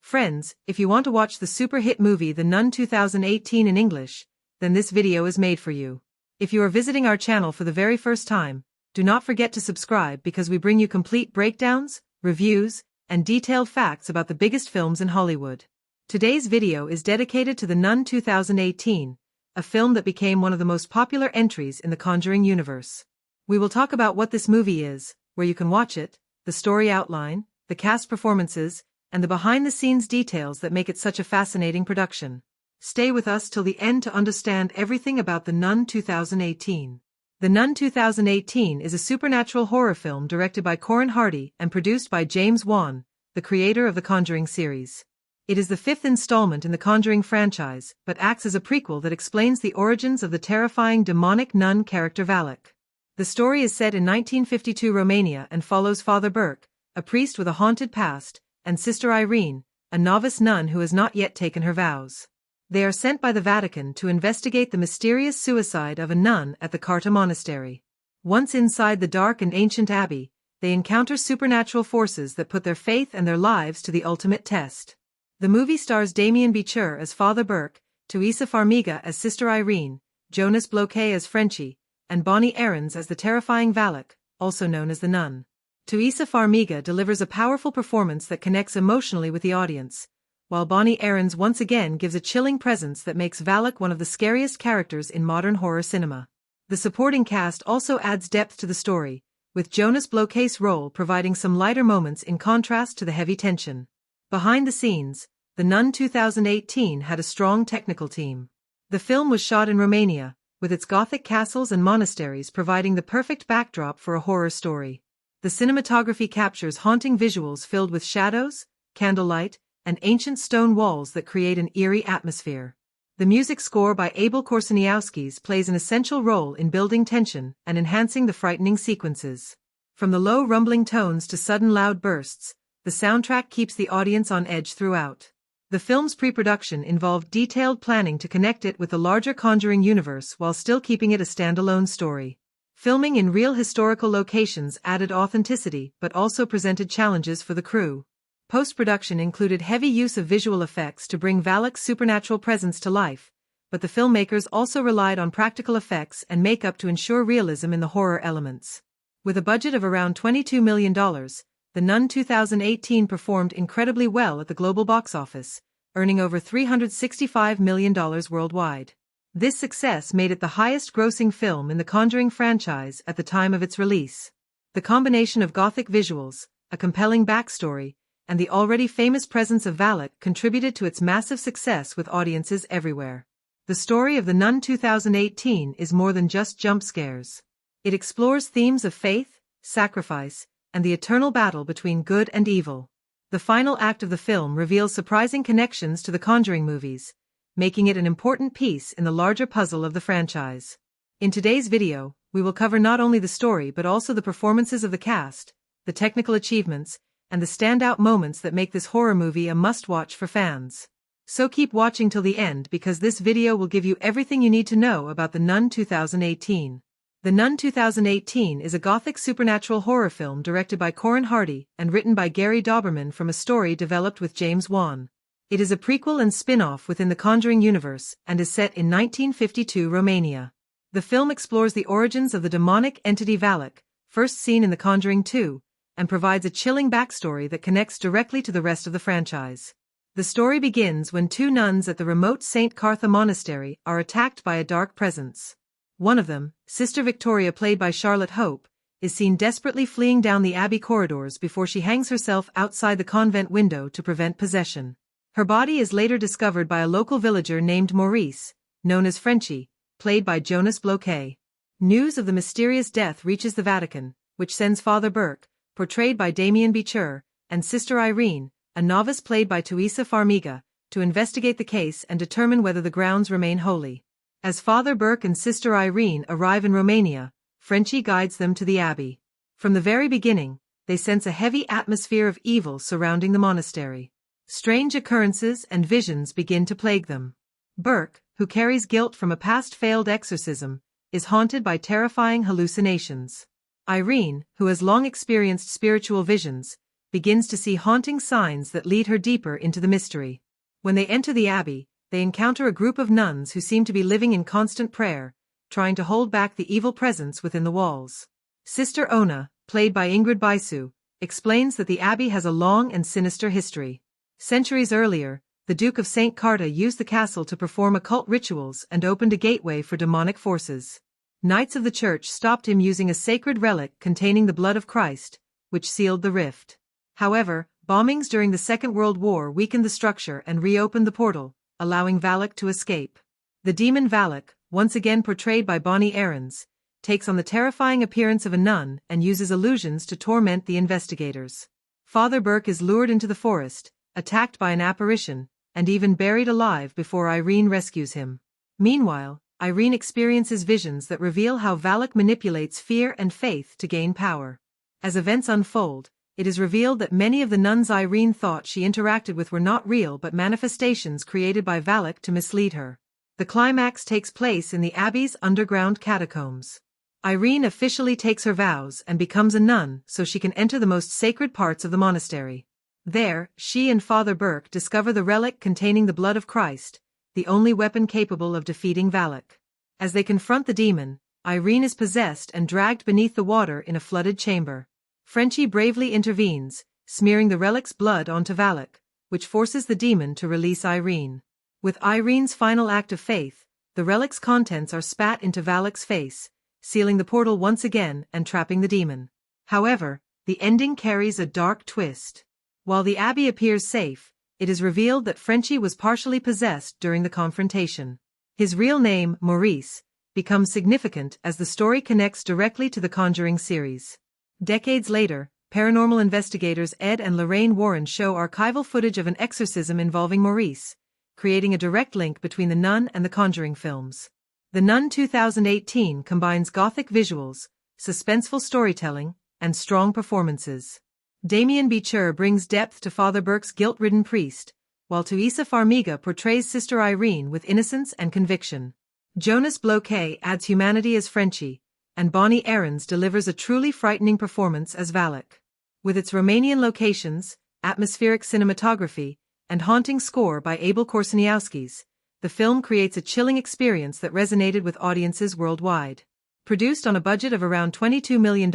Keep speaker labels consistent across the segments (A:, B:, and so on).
A: Friends, if you want to watch the super hit movie The Nun 2018 in English, then this video is made for you. If you are visiting our channel for the very first time, do not forget to subscribe because we bring you complete breakdowns, reviews, and detailed facts about the biggest films in Hollywood. Today's video is dedicated to The Nun 2018, a film that became one of the most popular entries in the Conjuring Universe. We will talk about what this movie is, where you can watch it, the story outline, the cast performances, and the behind-the-scenes details that make it such a fascinating production. Stay with us till the end to understand everything about The Nun 2018. The Nun 2018 is a supernatural horror film directed by Corin Hardy and produced by James Wan, the creator of the Conjuring series. It is the fifth installment in the Conjuring franchise, but acts as a prequel that explains the origins of the terrifying demonic nun character Valak. The story is set in 1952 Romania and follows Father Burke, a priest with a haunted past, and Sister Irene, a novice nun who has not yet taken her vows. They are sent by the Vatican to investigate the mysterious suicide of a nun at the Carta Monastery. Once inside the dark and ancient abbey, they encounter supernatural forces that put their faith and their lives to the ultimate test. The movie stars Damien Bichir as Father Burke, Teresa Farmiga as Sister Irene, Jonas Bloquet as Frenchie, and Bonnie Aarons as the terrifying Valak, also known as the Nun. Teresa Farmiga delivers a powerful performance that connects emotionally with the audience, while Bonnie Aarons once again gives a chilling presence that makes Valak one of the scariest characters in modern horror cinema. The supporting cast also adds depth to the story, with Jonas Bloquet's role providing some lighter moments in contrast to the heavy tension. Behind the scenes, The Nun 2018 had a strong technical team. The film was shot in Romania, with its Gothic castles and monasteries providing the perfect backdrop for a horror story. The cinematography captures haunting visuals filled with shadows, candlelight, and ancient stone walls that create an eerie atmosphere. The music score by Abel Korseniowski's plays an essential role in building tension and enhancing the frightening sequences. From the low rumbling tones to sudden loud bursts, the soundtrack keeps the audience on edge throughout. The film's pre-production involved detailed planning to connect it with the larger Conjuring universe while still keeping it a standalone story. Filming in real historical locations added authenticity but also presented challenges for the crew. Post-production included heavy use of visual effects to bring Valak's supernatural presence to life, but the filmmakers also relied on practical effects and makeup to ensure realism in the horror elements. With a budget of around $22 million, The Nun 2018 performed incredibly well at the global box office, earning over $365 million worldwide. This success made it the highest-grossing film in the Conjuring franchise at the time of its release. The combination of Gothic visuals, a compelling backstory, and the already famous presence of Valak contributed to its massive success with audiences everywhere. The story of The Nun 2018 is more than just jump scares. It explores themes of faith, sacrifice, and the eternal battle between good and evil. The final act of the film reveals surprising connections to the Conjuring movies, making it an important piece in the larger puzzle of the franchise. In today's video, we will cover not only the story but also the performances of the cast, the technical achievements, and the standout moments that make this horror movie a must-watch for fans. So keep watching till the end because this video will give you everything you need to know about The Nun 2018. The Nun 2018 is a Gothic supernatural horror film directed by Corin Hardy and written by Gary Dauberman from a story developed with James Wan. It is a prequel and spin-off within the Conjuring universe and is set in 1952 Romania. The film explores the origins of the demonic entity Valak, first seen in The Conjuring 2, and provides a chilling backstory that connects directly to the rest of the franchise. The story begins when two nuns at the remote St. Cartha Monastery are attacked by a dark presence. One of them, Sister Victoria played by Charlotte Hope, is seen desperately fleeing down the abbey corridors before she hangs herself outside the convent window to prevent possession. Her body is later discovered by a local villager named Maurice, known as Frenchie, played by Jonas Bloquet. News of the mysterious death reaches the Vatican, which sends Father Burke, portrayed by Damien Bichir, and Sister Irene, a novice played by Teresa Farmiga, to investigate the case and determine whether the grounds remain holy. As Father Burke and Sister Irene arrive in Romania, Frenchie guides them to the abbey. From the very beginning, they sense a heavy atmosphere of evil surrounding the monastery. Strange occurrences and visions begin to plague them. Burke, who carries guilt from a past failed exorcism, is haunted by terrifying hallucinations. Irene, who has long experienced spiritual visions, begins to see haunting signs that lead her deeper into the mystery. When they enter the abbey, they encounter a group of nuns who seem to be living in constant prayer, trying to hold back the evil presence within the walls. Sister Ona, played by Ingrid Baisu, explains that the abbey has a long and sinister history. Centuries earlier, the Duke of St. Carta used the castle to perform occult rituals and opened a gateway for demonic forces. Knights of the Church stopped him using a sacred relic containing the blood of Christ, which sealed the rift. However, bombings during the Second World War weakened the structure and reopened the portal, allowing Valak to escape. The demon Valak, once again portrayed by Bonnie Aarons, takes on the terrifying appearance of a nun and uses illusions to torment the investigators. Father Burke is lured into the forest, attacked by an apparition, and even buried alive before Irene rescues him. Meanwhile, Irene experiences visions that reveal how Valak manipulates fear and faith to gain power. As events unfold, it is revealed that many of the nuns Irene thought she interacted with were not real but manifestations created by Valak to mislead her. The climax takes place in the abbey's underground catacombs. Irene officially takes her vows and becomes a nun so she can enter the most sacred parts of the monastery. There, she and Father Burke discover the relic containing the blood of Christ, the only weapon capable of defeating Valak. As they confront the demon, Irene is possessed and dragged beneath the water in a flooded chamber. Frenchie bravely intervenes, smearing the relic's blood onto Valak, which forces the demon to release Irene. With Irene's final act of faith, the relic's contents are spat into Valak's face, sealing the portal once again and trapping the demon. However, the ending carries a dark twist. While the abbey appears safe, it is revealed that Frenchie was partially possessed during the confrontation. His real name, Maurice, becomes significant as the story connects directly to the Conjuring series. Decades later, paranormal investigators Ed and Lorraine Warren show archival footage of an exorcism involving Maurice, creating a direct link between The Nun and the Conjuring films. The Nun 2018 combines gothic visuals, suspenseful storytelling, and strong performances. Damien Bichir brings depth to Father Burke's guilt-ridden priest, while Tuisa Farmiga portrays Sister Irene with innocence and conviction. Jonas Bloquet adds humanity as Frenchie, and Bonnie Aarons delivers a truly frightening performance as Valak. With its Romanian locations, atmospheric cinematography, and haunting score by Abel Korseniowskis, the film creates a chilling experience that resonated with audiences worldwide. Produced on a budget of around $22 million,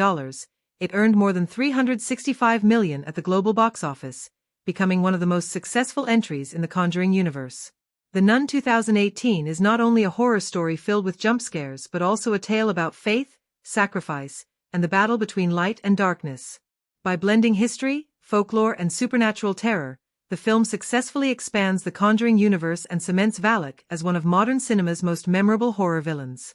A: it earned more than $365 million at the global box office, becoming one of the most successful entries in the Conjuring universe. The Nun 2018 is not only a horror story filled with jump scares but also a tale about faith, sacrifice, and the battle between light and darkness. By blending history, folklore, and supernatural terror, the film successfully expands the Conjuring universe and cements Valak as one of modern cinema's most memorable horror villains.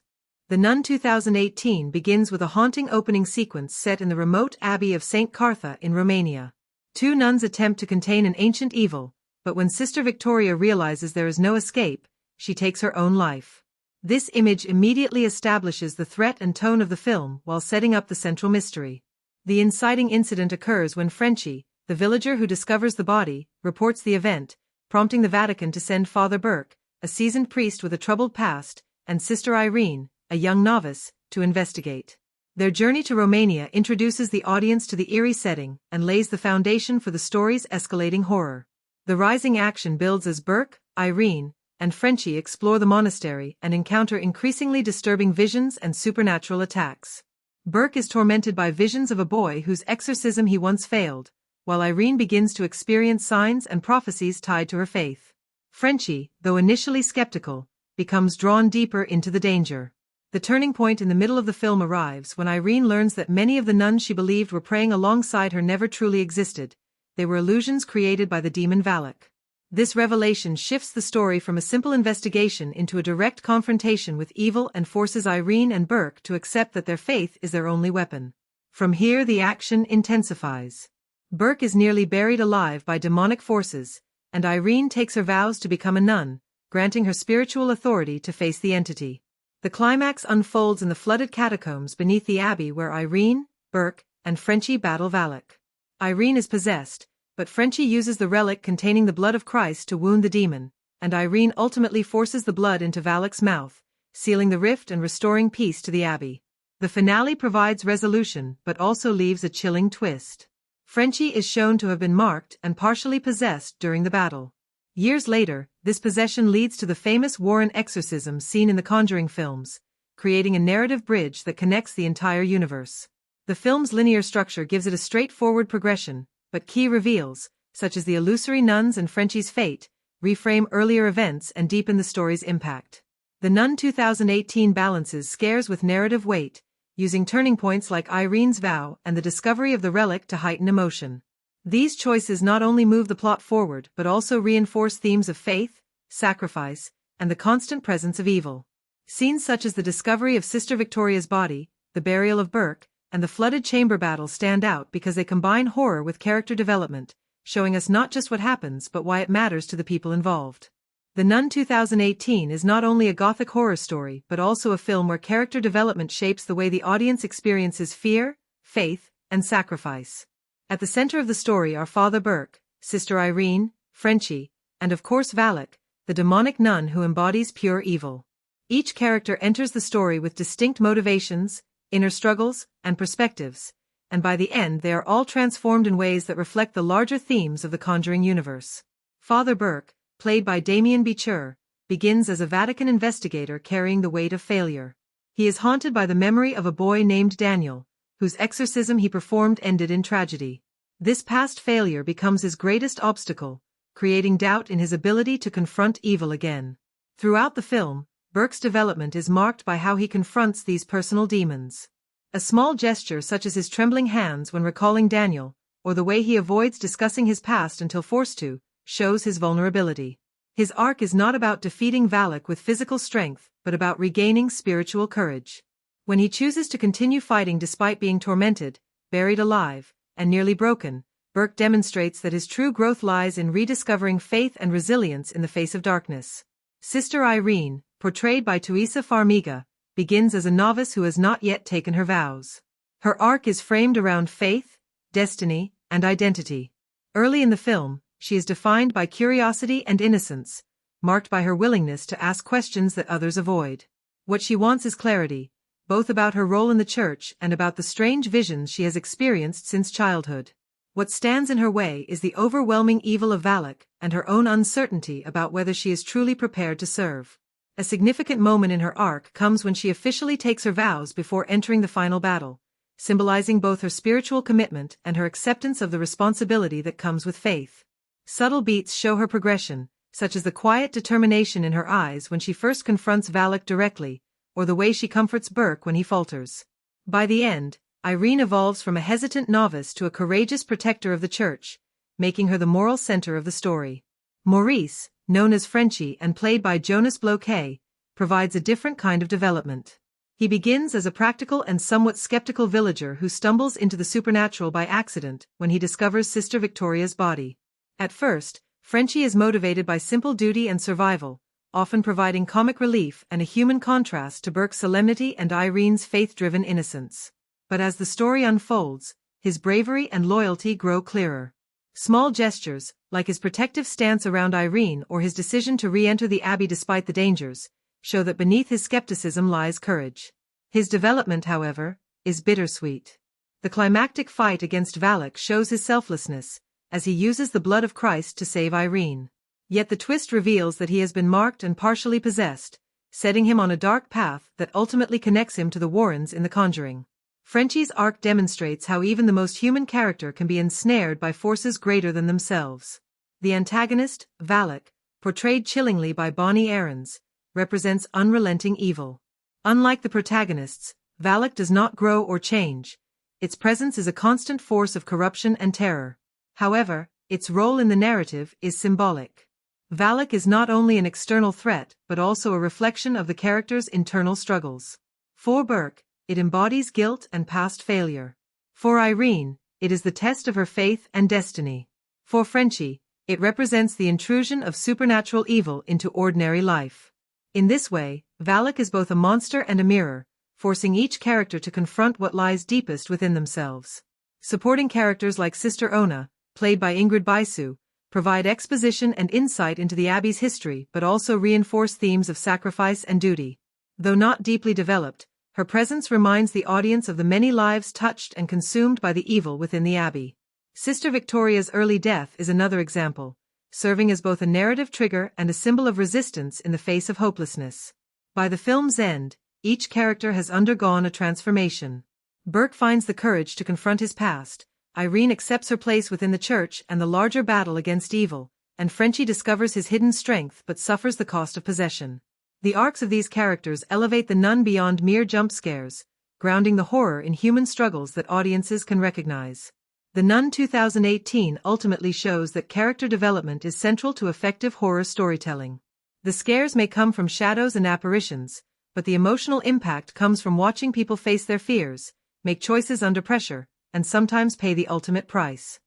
A: The Nun 2018 begins with a haunting opening sequence set in the remote Abbey of St. Cartha in Romania. Two nuns attempt to contain an ancient evil, but when Sister Victoria realizes there is no escape, she takes her own life. This image immediately establishes the threat and tone of the film while setting up the central mystery. The inciting incident occurs when Frenchie, the villager who discovers the body, reports the event, prompting the Vatican to send Father Burke, a seasoned priest with a troubled past, and Sister Irene, a young novice, to investigate. Their journey to Romania introduces the audience to the eerie setting and lays the foundation for the story's escalating horror. The rising action builds as Burke, Irene, and Frenchie explore the monastery and encounter increasingly disturbing visions and supernatural attacks. Burke is tormented by visions of a boy whose exorcism he once failed, while Irene begins to experience signs and prophecies tied to her faith. Frenchie, though initially skeptical, becomes drawn deeper into the danger. The turning point in the middle of the film arrives when Irene learns that many of the nuns she believed were praying alongside her never truly existed. They were illusions created by the demon Valak. This revelation shifts the story from a simple investigation into a direct confrontation with evil and forces Irene and Burke to accept that their faith is their only weapon. From here the action intensifies. Burke is nearly buried alive by demonic forces, and Irene takes her vows to become a nun, granting her spiritual authority to face the entity. The climax unfolds in the flooded catacombs beneath the abbey where Irene, Burke, and Frenchie battle Valak. Irene is possessed, but Frenchie uses the relic containing the blood of Christ to wound the demon, and Irene ultimately forces the blood into Valak's mouth, sealing the rift and restoring peace to the abbey. The finale provides resolution but also leaves a chilling twist. Frenchie is shown to have been marked and partially possessed during the battle. Years later, this possession leads to the famous Warren exorcism seen in the Conjuring films, creating a narrative bridge that connects the entire universe. The film's linear structure gives it a straightforward progression, but key reveals, such as the illusory nuns and Frenchie's fate, reframe earlier events and deepen the story's impact. The Nun 2018 balances scares with narrative weight, using turning points like Irene's vow and the discovery of the relic to heighten emotion. These choices not only move the plot forward but also reinforce themes of faith, sacrifice, and the constant presence of evil. Scenes such as the discovery of Sister Victoria's body, the burial of Burke, and the flooded chamber battle stand out because they combine horror with character development, showing us not just what happens but why it matters to the people involved. The Nun 2018 is not only a gothic horror story but also a film where character development shapes the way the audience experiences fear, faith, and sacrifice. At the center of the story are Father Burke, Sister Irene, Frenchie, and of course Valak, the demonic nun who embodies pure evil. Each character enters the story with distinct motivations, inner struggles, and perspectives, and by the end they are all transformed in ways that reflect the larger themes of the Conjuring universe. Father Burke, played by Damien Bichir, begins as a Vatican investigator carrying the weight of failure. He is haunted by the memory of a boy named Daniel, whose exorcism he performed ended in tragedy. This past failure becomes his greatest obstacle, creating doubt in his ability to confront evil again. Throughout the film, Burke's development is marked by how he confronts these personal demons. A small gesture such as his trembling hands when recalling Daniel, or the way he avoids discussing his past until forced to, shows his vulnerability. His arc is not about defeating Valak with physical strength, but about regaining spiritual courage. When he chooses to continue fighting despite being tormented, buried alive, and nearly broken, Burke demonstrates that his true growth lies in rediscovering faith and resilience in the face of darkness. Sister Irene, portrayed by Teresa Farmiga, begins as a novice who has not yet taken her vows. Her arc is framed around faith, destiny, and identity. Early in the film, she is defined by curiosity and innocence, marked by her willingness to ask questions that others avoid. What she wants is clarity, both about her role in the church and about the strange visions she has experienced since childhood. What stands in her way is the overwhelming evil of Valak and her own uncertainty about whether she is truly prepared to serve. A significant moment in her arc comes when she officially takes her vows before entering the final battle, symbolizing both her spiritual commitment and her acceptance of the responsibility that comes with faith. Subtle beats show her progression, such as the quiet determination in her eyes when she first confronts Valak directly, or the way she comforts Burke when he falters. By the end, Irene evolves from a hesitant novice to a courageous protector of the church, making her the moral center of the story. Maurice, known as Frenchie and played by Jonas Bloquet, provides a different kind of development. He begins as a practical and somewhat skeptical villager who stumbles into the supernatural by accident when he discovers Sister Victoria's body. At first, Frenchie is motivated by simple duty and survival, often providing comic relief and a human contrast to Burke's solemnity and Irene's faith-driven innocence. But as the story unfolds, his bravery and loyalty grow clearer. Small gestures, like his protective stance around Irene or his decision to re-enter the abbey despite the dangers, show that beneath his skepticism lies courage. His development, however, is bittersweet. The climactic fight against Valak shows his selflessness, as he uses the blood of Christ to save Irene. Yet the twist reveals that he has been marked and partially possessed, setting him on a dark path that ultimately connects him to the Warrens in The Conjuring. Frenchie's arc demonstrates how even the most human character can be ensnared by forces greater than themselves. The antagonist, Valak, portrayed chillingly by Bonnie Aarons, represents unrelenting evil. Unlike the protagonists, Valak does not grow or change. Its presence is a constant force of corruption and terror. However, its role in the narrative is symbolic. Valak is not only an external threat but also a reflection of the character's internal struggles. For Burke, it embodies guilt and past failure. For Irene, it is the test of her faith and destiny. For Frenchie, it represents the intrusion of supernatural evil into ordinary life. In this way, Valak is both a monster and a mirror, forcing each character to confront what lies deepest within themselves. Supporting characters like Sister Ona, played by Ingrid Baisu, provide exposition and insight into the Abbey's history but also reinforce themes of sacrifice and duty. Though not deeply developed, her presence reminds the audience of the many lives touched and consumed by the evil within the Abbey. Sister Victoria's early death is another example, serving as both a narrative trigger and a symbol of resistance in the face of hopelessness. By the film's end, each character has undergone a transformation. Burke finds the courage to confront his past, Irene accepts her place within the church and the larger battle against evil, and Frenchie discovers his hidden strength but suffers the cost of possession. The arcs of these characters elevate the nun beyond mere jump scares, grounding the horror in human struggles that audiences can recognize. The Nun 2018 ultimately shows that character development is central to effective horror storytelling. The scares may come from shadows and apparitions, but the emotional impact comes from watching people face their fears, make choices under pressure, and sometimes pay the ultimate price.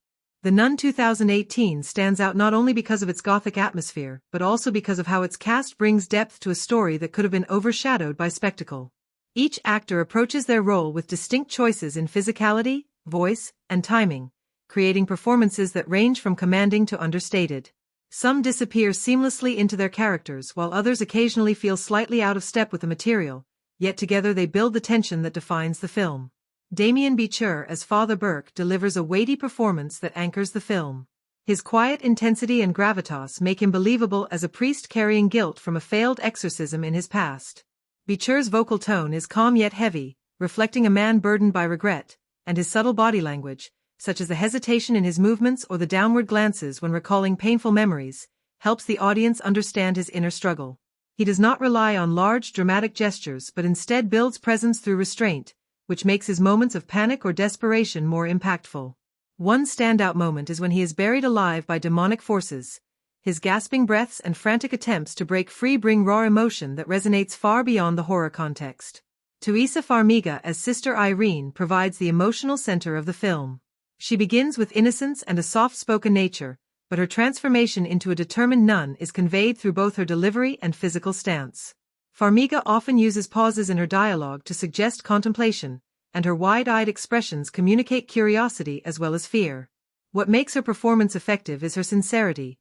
A: The Nun 2018 stands out not only because of its gothic atmosphere, but also because of how its cast brings depth to a story that could have been overshadowed by spectacle. Each actor approaches their role with distinct choices in physicality, voice, and timing, creating performances that range from commanding to understated. Some disappear seamlessly into their characters while others occasionally feel slightly out of step with the material, yet together they build the tension that defines the film. Damien Beecher as Father Burke delivers a weighty performance that anchors the film. His quiet intensity and gravitas make him believable as a priest carrying guilt from a failed exorcism in his past. Beecher's vocal tone is calm yet heavy, reflecting a man burdened by regret, and his subtle body language, such as the hesitation in his movements or the downward glances when recalling painful memories, helps the audience understand his inner struggle. He does not rely on large dramatic gestures but instead builds presence through restraint, which makes his moments of panic or desperation more impactful. One standout moment is when he is buried alive by demonic forces. His gasping breaths and frantic attempts to break free bring raw emotion that resonates far beyond the horror context. Teresa Farmiga as Sister Irene provides the emotional center of the film. She begins with innocence and a soft-spoken nature, but her transformation into a determined nun is conveyed through both her delivery and physical stance. Farmiga often uses pauses in her dialogue to suggest contemplation, and her wide-eyed expressions communicate curiosity as well as fear. What makes her performance effective is her sincerity.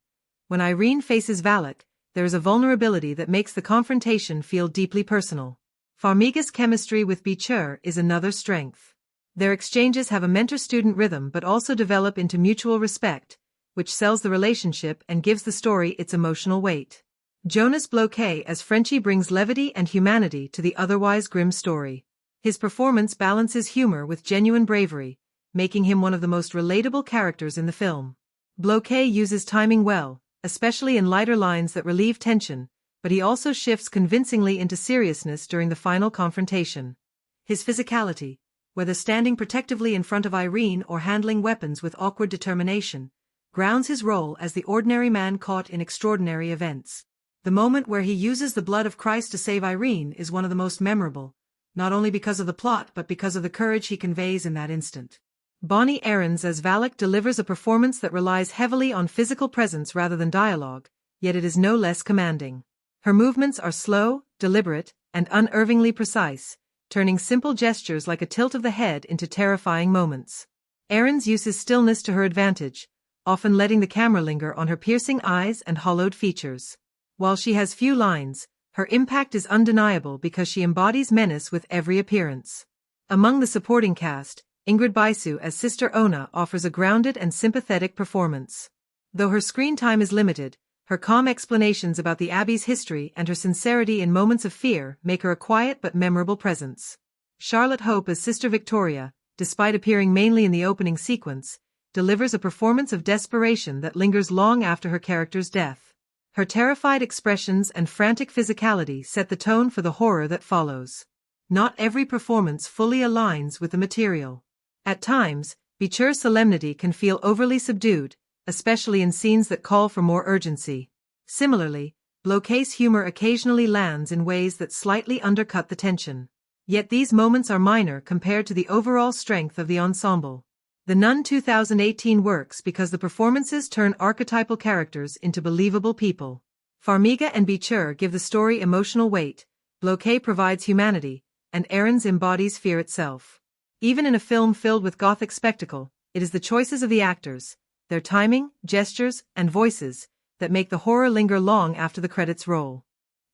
A: When Irene faces Valak, there is a vulnerability that makes the confrontation feel deeply personal. Farmiga's chemistry with Beecher is another strength. Their exchanges have a mentor-student rhythm but also develop into mutual respect, which sells the relationship and gives the story its emotional weight. Jonas Bloquet as Frenchie brings levity and humanity to the otherwise grim story. His performance balances humor with genuine bravery, making him one of the most relatable characters in the film. Bloquet uses timing well, especially in lighter lines that relieve tension, but he also shifts convincingly into seriousness during the final confrontation. His physicality, whether standing protectively in front of Irene or handling weapons with awkward determination, grounds his role as the ordinary man caught in extraordinary events. The moment where he uses the blood of Christ to save Irene is one of the most memorable, not only because of the plot but because of the courage he conveys in that instant. Bonnie Aarons as Valak delivers a performance that relies heavily on physical presence rather than dialogue, yet it is no less commanding. Her movements are slow, deliberate, and unerringly precise, turning simple gestures like a tilt of the head into terrifying moments. Aarons uses stillness to her advantage, often letting the camera linger on her piercing eyes and hollowed features. While she has few lines, her impact is undeniable because she embodies menace with every appearance. Among the supporting cast, Ingrid Baisu as Sister Ona offers a grounded and sympathetic performance. Though her screen time is limited, her calm explanations about the Abbey's history and her sincerity in moments of fear make her a quiet but memorable presence. Charlotte Hope as Sister Victoria, despite appearing mainly in the opening sequence, delivers a performance of desperation that lingers long after her character's death. Her terrified expressions and frantic physicality set the tone for the horror that follows. Not every performance fully aligns with the material. At times, Beecher's solemnity can feel overly subdued, especially in scenes that call for more urgency. Similarly, Bloquet's humor occasionally lands in ways that slightly undercut the tension. Yet these moments are minor compared to the overall strength of the ensemble. The Nun 2018 works because the performances turn archetypal characters into believable people. Farmiga and Beecher give the story emotional weight, Bloquet provides humanity, and Aarons embodies fear itself. Even in a film filled with gothic spectacle, it is the choices of the actors, their timing, gestures, and voices, that make the horror linger long after the credits roll.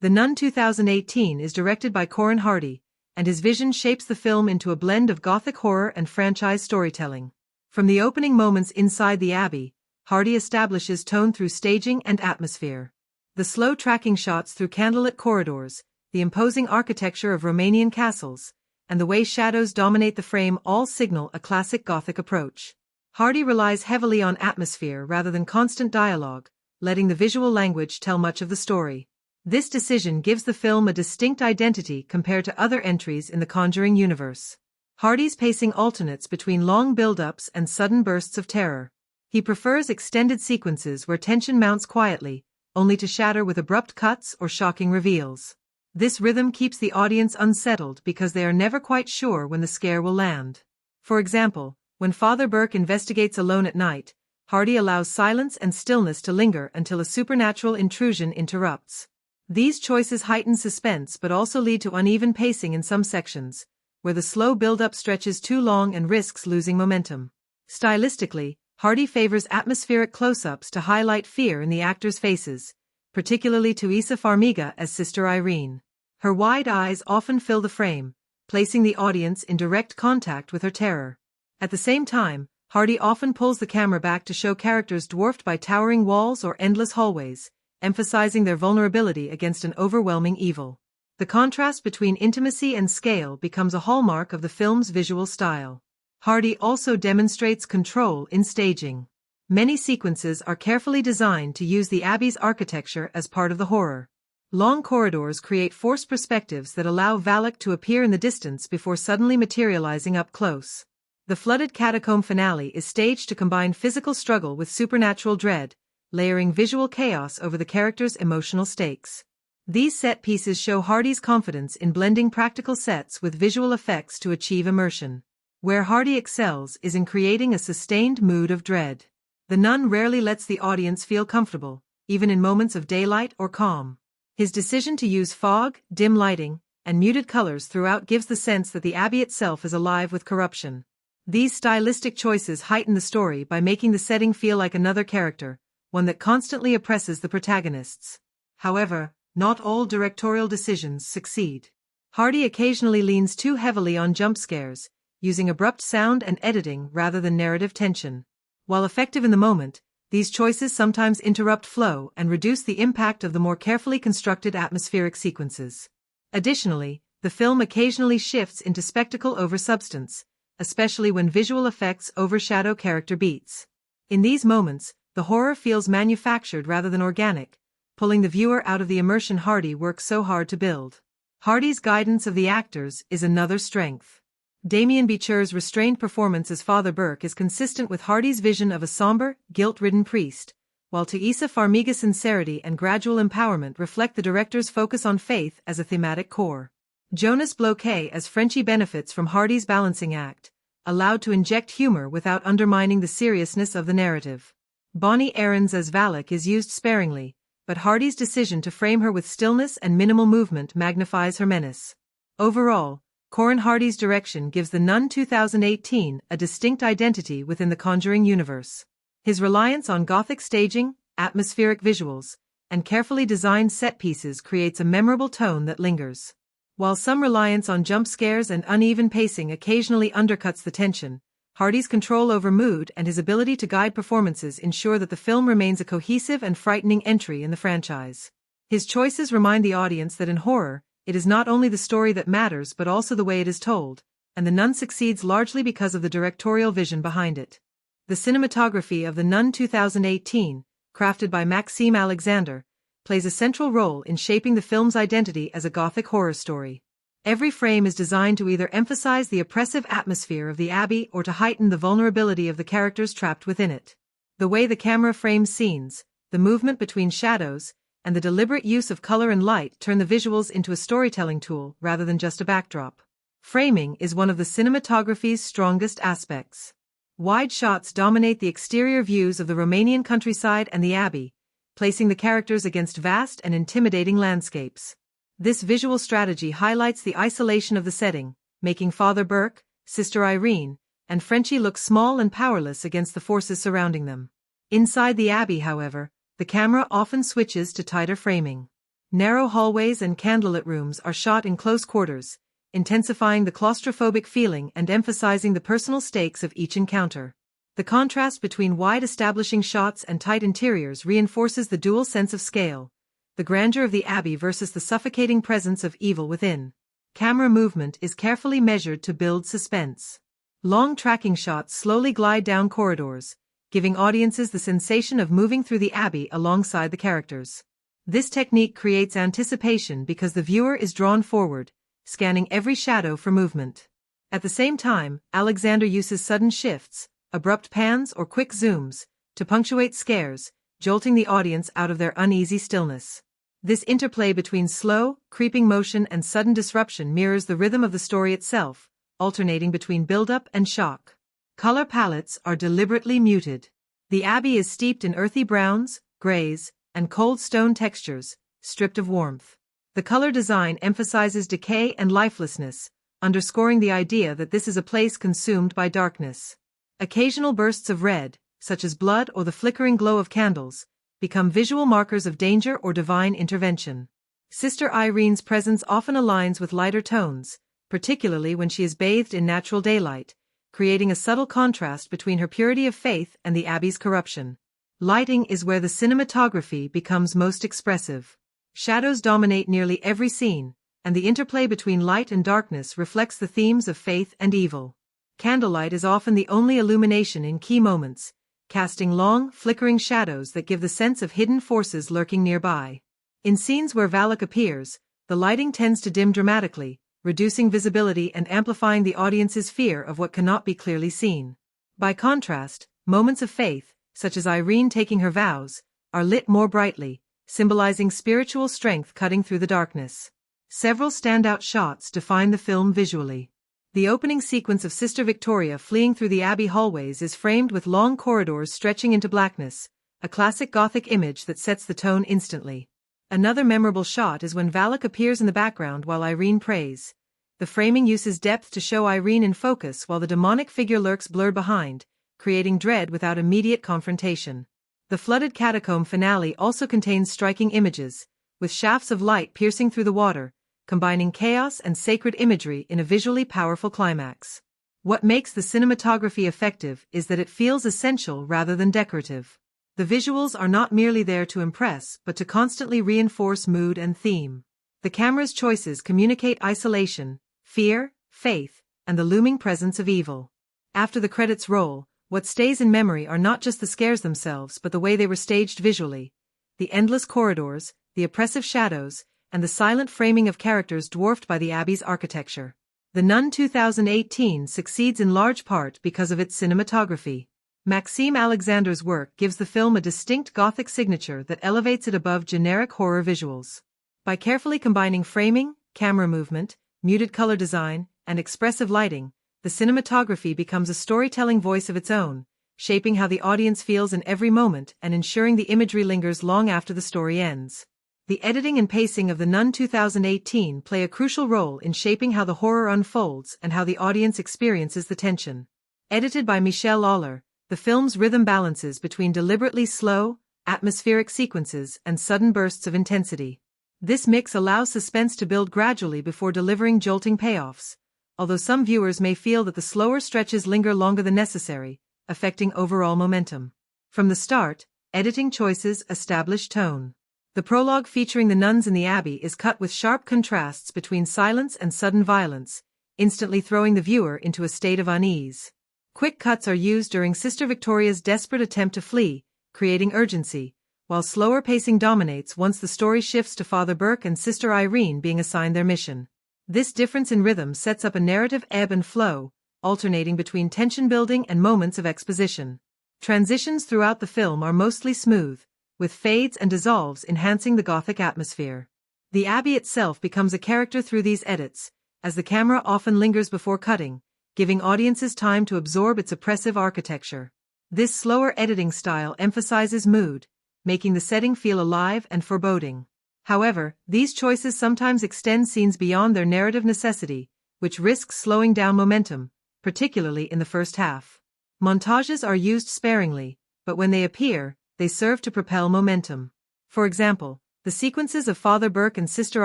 A: The Nun 2018 is directed by Corin Hardy, and his vision shapes the film into a blend of gothic horror and franchise storytelling. From the opening moments inside the abbey, Hardy establishes tone through staging and atmosphere. The slow tracking shots through candlelit corridors, the imposing architecture of Romanian castles, and the way shadows dominate the frame all signal a classic Gothic approach. Hardy relies heavily on atmosphere rather than constant dialogue, letting the visual language tell much of the story. This decision gives the film a distinct identity compared to other entries in the Conjuring universe. Hardy's pacing alternates between long build-ups and sudden bursts of terror. He prefers extended sequences where tension mounts quietly, only to shatter with abrupt cuts or shocking reveals. This rhythm keeps the audience unsettled because they are never quite sure when the scare will land. For example, when Father Burke investigates alone at night, Hardy allows silence and stillness to linger until a supernatural intrusion interrupts. These choices heighten suspense but also lead to uneven pacing in some sections, where the slow build-up stretches too long and risks losing momentum. Stylistically, Hardy favors atmospheric close-ups to highlight fear in the actors' faces, particularly to Isa Farmiga as Sister Irene. Her wide eyes often fill the frame, placing the audience in direct contact with her terror. At the same time, Hardy often pulls the camera back to show characters dwarfed by towering walls or endless hallways, emphasizing their vulnerability against an overwhelming evil. The contrast between intimacy and scale becomes a hallmark of the film's visual style. Hardy also demonstrates control in staging. Many sequences are carefully designed to use the abbey's architecture as part of the horror. Long corridors create forced perspectives that allow Valak to appear in the distance before suddenly materializing up close. The flooded catacomb finale is staged to combine physical struggle with supernatural dread, layering visual chaos over the characters' emotional stakes. These set pieces show Hardy's confidence in blending practical sets with visual effects to achieve immersion. Where Hardy excels is in creating a sustained mood of dread. The Nun rarely lets the audience feel comfortable, even in moments of daylight or calm. His decision to use fog, dim lighting, and muted colors throughout gives the sense that the abbey itself is alive with corruption. These stylistic choices heighten the story by making the setting feel like another character, one that constantly oppresses the protagonists. However, not all directorial decisions succeed. Hardy occasionally leans too heavily on jump scares, using abrupt sound and editing rather than narrative tension. While effective in the moment, these choices sometimes interrupt flow and reduce the impact of the more carefully constructed atmospheric sequences. Additionally, the film occasionally shifts into spectacle over substance, especially when visual effects overshadow character beats. In these moments, the horror feels manufactured rather than organic, pulling the viewer out of the immersion Hardy works so hard to build. Hardy's guidance of the actors is another strength. Damien Beecher's restrained performance as Father Burke is consistent with Hardy's vision of a somber, guilt-ridden priest, while to Isa Farmiga's sincerity and gradual empowerment reflect the director's focus on faith as a thematic core. Jonas Bloquet as Frenchie benefits from Hardy's balancing act, allowed to inject humor without undermining the seriousness of the narrative. Bonnie Aarons as Valak is used sparingly, but Hardy's decision to frame her with stillness and minimal movement magnifies her menace. Overall, Corin Hardy's direction gives The Nun 2018 a distinct identity within the Conjuring universe. His reliance on Gothic staging, atmospheric visuals, and carefully designed set pieces creates a memorable tone that lingers. While some reliance on jump scares and uneven pacing occasionally undercuts the tension, Hardy's control over mood and his ability to guide performances ensure that the film remains a cohesive and frightening entry in the franchise. His choices remind the audience that in horror, it is not only the story that matters but also the way it is told, and The Nun succeeds largely because of the directorial vision behind it. The cinematography of The Nun 2018, crafted by Maxime Alexander, plays a central role in shaping the film's identity as a Gothic horror story. Every frame is designed to either emphasize the oppressive atmosphere of the abbey or to heighten the vulnerability of the characters trapped within it. The way the camera frames scenes, the movement between shadows, and the deliberate use of color and light turn the visuals into a storytelling tool rather than just a backdrop. Framing is one of the cinematography's strongest aspects. Wide shots dominate the exterior views of the Romanian countryside and the abbey, placing the characters against vast and intimidating landscapes. This visual strategy highlights the isolation of the setting, making Father Burke, Sister Irene, and Frenchie look small and powerless against the forces surrounding them. Inside the abbey, however, the camera often switches to tighter framing. Narrow hallways and candlelit rooms are shot in close quarters, intensifying the claustrophobic feeling and emphasizing the personal stakes of each encounter. The contrast between wide establishing shots and tight interiors reinforces the dual sense of scale, the grandeur of the abbey versus the suffocating presence of evil within. Camera movement is carefully measured to build suspense. Long tracking shots slowly glide down corridors, giving audiences the sensation of moving through the abbey alongside the characters. This technique creates anticipation because the viewer is drawn forward, scanning every shadow for movement. At the same time, Alexander uses sudden shifts, abrupt pans or quick zooms, to punctuate scares, jolting the audience out of their uneasy stillness. This interplay between slow, creeping motion and sudden disruption mirrors the rhythm of the story itself, alternating between build-up and shock. Color palettes are deliberately muted. The abbey is steeped in earthy browns, grays, and cold stone textures, stripped of warmth. The color design emphasizes decay and lifelessness, underscoring the idea that this is a place consumed by darkness. Occasional bursts of red, such as blood or the flickering glow of candles, become visual markers of danger or divine intervention. Sister Irene's presence often aligns with lighter tones, particularly when she is bathed in natural daylight, creating a subtle contrast between her purity of faith and the abbey's corruption. Lighting is where the cinematography becomes most expressive. Shadows dominate nearly every scene, and the interplay between light and darkness reflects the themes of faith and evil. Candlelight is often the only illumination in key moments, casting long, flickering shadows that give the sense of hidden forces lurking nearby. In scenes where Valak appears, the lighting tends to dim dramatically, reducing visibility and amplifying the audience's fear of what cannot be clearly seen. By contrast, moments of faith, such as Irene taking her vows, are lit more brightly, symbolizing spiritual strength cutting through the darkness. Several standout shots define the film visually. The opening sequence of Sister Victoria fleeing through the abbey hallways is framed with long corridors stretching into blackness, a classic Gothic image that sets the tone instantly. Another memorable shot is when Valak appears in the background while Irene prays. The framing uses depth to show Irene in focus while the demonic figure lurks blurred behind, creating dread without immediate confrontation. The flooded catacomb finale also contains striking images, with shafts of light piercing through the water, combining chaos and sacred imagery in a visually powerful climax. What makes the cinematography effective is that it feels essential rather than decorative. The visuals are not merely there to impress but to constantly reinforce mood and theme. The camera's choices communicate isolation, fear, faith, and the looming presence of evil. After the credits roll, what stays in memory are not just the scares themselves but the way they were staged visually. The endless corridors, the oppressive shadows, and the silent framing of characters dwarfed by the abbey's architecture. The Nun 2018 succeeds in large part because of its cinematography. Maxime Alexander's work gives the film a distinct Gothic signature that elevates it above generic horror visuals. By carefully combining framing, camera movement, muted color design, and expressive lighting, the cinematography becomes a storytelling voice of its own, shaping how the audience feels in every moment and ensuring the imagery lingers long after the story ends. The editing and pacing of The Nun 2018 play a crucial role in shaping how the horror unfolds and how the audience experiences the tension. Edited by Michel Aller, the film's rhythm balances between deliberately slow, atmospheric sequences and sudden bursts of intensity. This mix allows suspense to build gradually before delivering jolting payoffs, although some viewers may feel that the slower stretches linger longer than necessary, affecting overall momentum. From the start, editing choices establish tone. The prologue featuring the nuns in the abbey is cut with sharp contrasts between silence and sudden violence, instantly throwing the viewer into a state of unease. Quick cuts are used during Sister Victoria's desperate attempt to flee, creating urgency, while slower pacing dominates once the story shifts to Father Burke and Sister Irene being assigned their mission. This difference in rhythm sets up a narrative ebb and flow, alternating between tension building and moments of exposition. Transitions throughout the film are mostly smooth, with fades and dissolves enhancing the Gothic atmosphere. The abbey itself becomes a character through these edits, as the camera often lingers before cutting, giving audiences time to absorb its oppressive architecture. This slower editing style emphasizes mood, making the setting feel alive and foreboding. However, these choices sometimes extend scenes beyond their narrative necessity, which risks slowing down momentum, particularly in the first half. Montages are used sparingly, but when they appear, they serve to propel momentum. For example, the sequences of Father Burke and Sister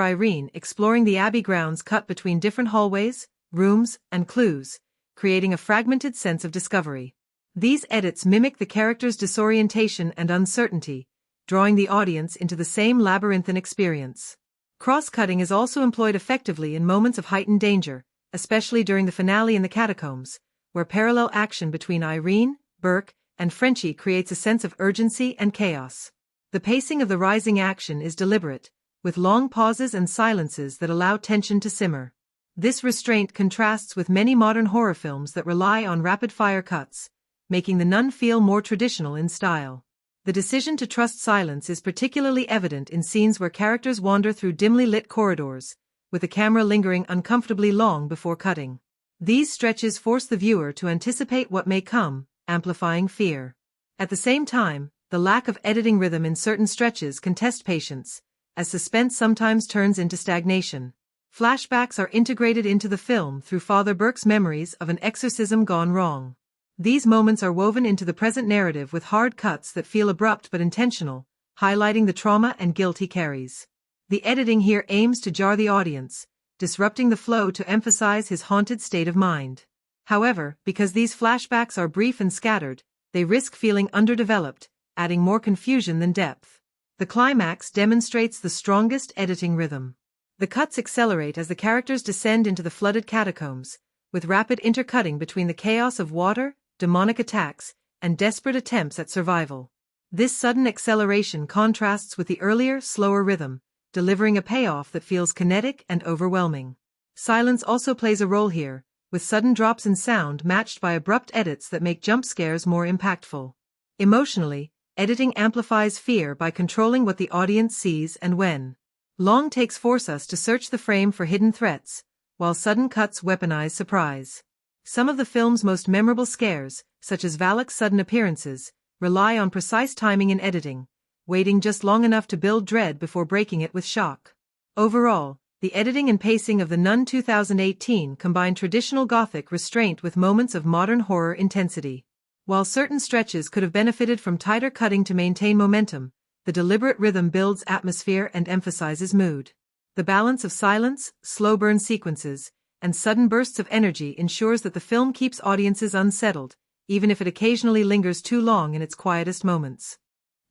A: Irene exploring the abbey grounds cut between different hallways, rooms, and clues, creating a fragmented sense of discovery. These edits mimic the characters' disorientation and uncertainty, drawing the audience into the same labyrinthine experience. Cross-cutting is also employed effectively in moments of heightened danger, especially during the finale in the catacombs, where parallel action between Irene, Burke, and Frenchie creates a sense of urgency and chaos. The pacing of the rising action is deliberate, with long pauses and silences that allow tension to simmer. This restraint contrasts with many modern horror films that rely on rapid-fire cuts, making The Nun feel more traditional in style. The decision to trust silence is particularly evident in scenes where characters wander through dimly lit corridors, with the camera lingering uncomfortably long before cutting. These stretches force the viewer to anticipate what may come, amplifying fear. At the same time, the lack of editing rhythm in certain stretches can test patience, as suspense sometimes turns into stagnation. Flashbacks are integrated into the film through Father Burke's memories of an exorcism gone wrong. These moments are woven into the present narrative with hard cuts that feel abrupt but intentional, highlighting the trauma and guilt he carries. The editing here aims to jar the audience, disrupting the flow to emphasize his haunted state of mind. However, because these flashbacks are brief and scattered, they risk feeling underdeveloped, adding more confusion than depth. The climax demonstrates the strongest editing rhythm. The cuts accelerate as the characters descend into the flooded catacombs, with rapid intercutting between the chaos of water, demonic attacks, and desperate attempts at survival. This sudden acceleration contrasts with the earlier, slower rhythm, delivering a payoff that feels kinetic and overwhelming. Silence also plays a role here, with sudden drops in sound matched by abrupt edits that make jump scares more impactful. Emotionally, editing amplifies fear by controlling what the audience sees and when. Long takes force us to search the frame for hidden threats, while sudden cuts weaponize surprise. Some of the film's most memorable scares, such as Valak's sudden appearances, rely on precise timing in editing, waiting just long enough to build dread before breaking it with shock. Overall, the editing and pacing of The Nun 2018 combine traditional Gothic restraint with moments of modern horror intensity. While certain stretches could have benefited from tighter cutting to maintain momentum, the deliberate rhythm builds atmosphere and emphasizes mood. The balance of silence, slow burn sequences, and sudden bursts of energy ensures that the film keeps audiences unsettled, even if it occasionally lingers too long in its quietest moments.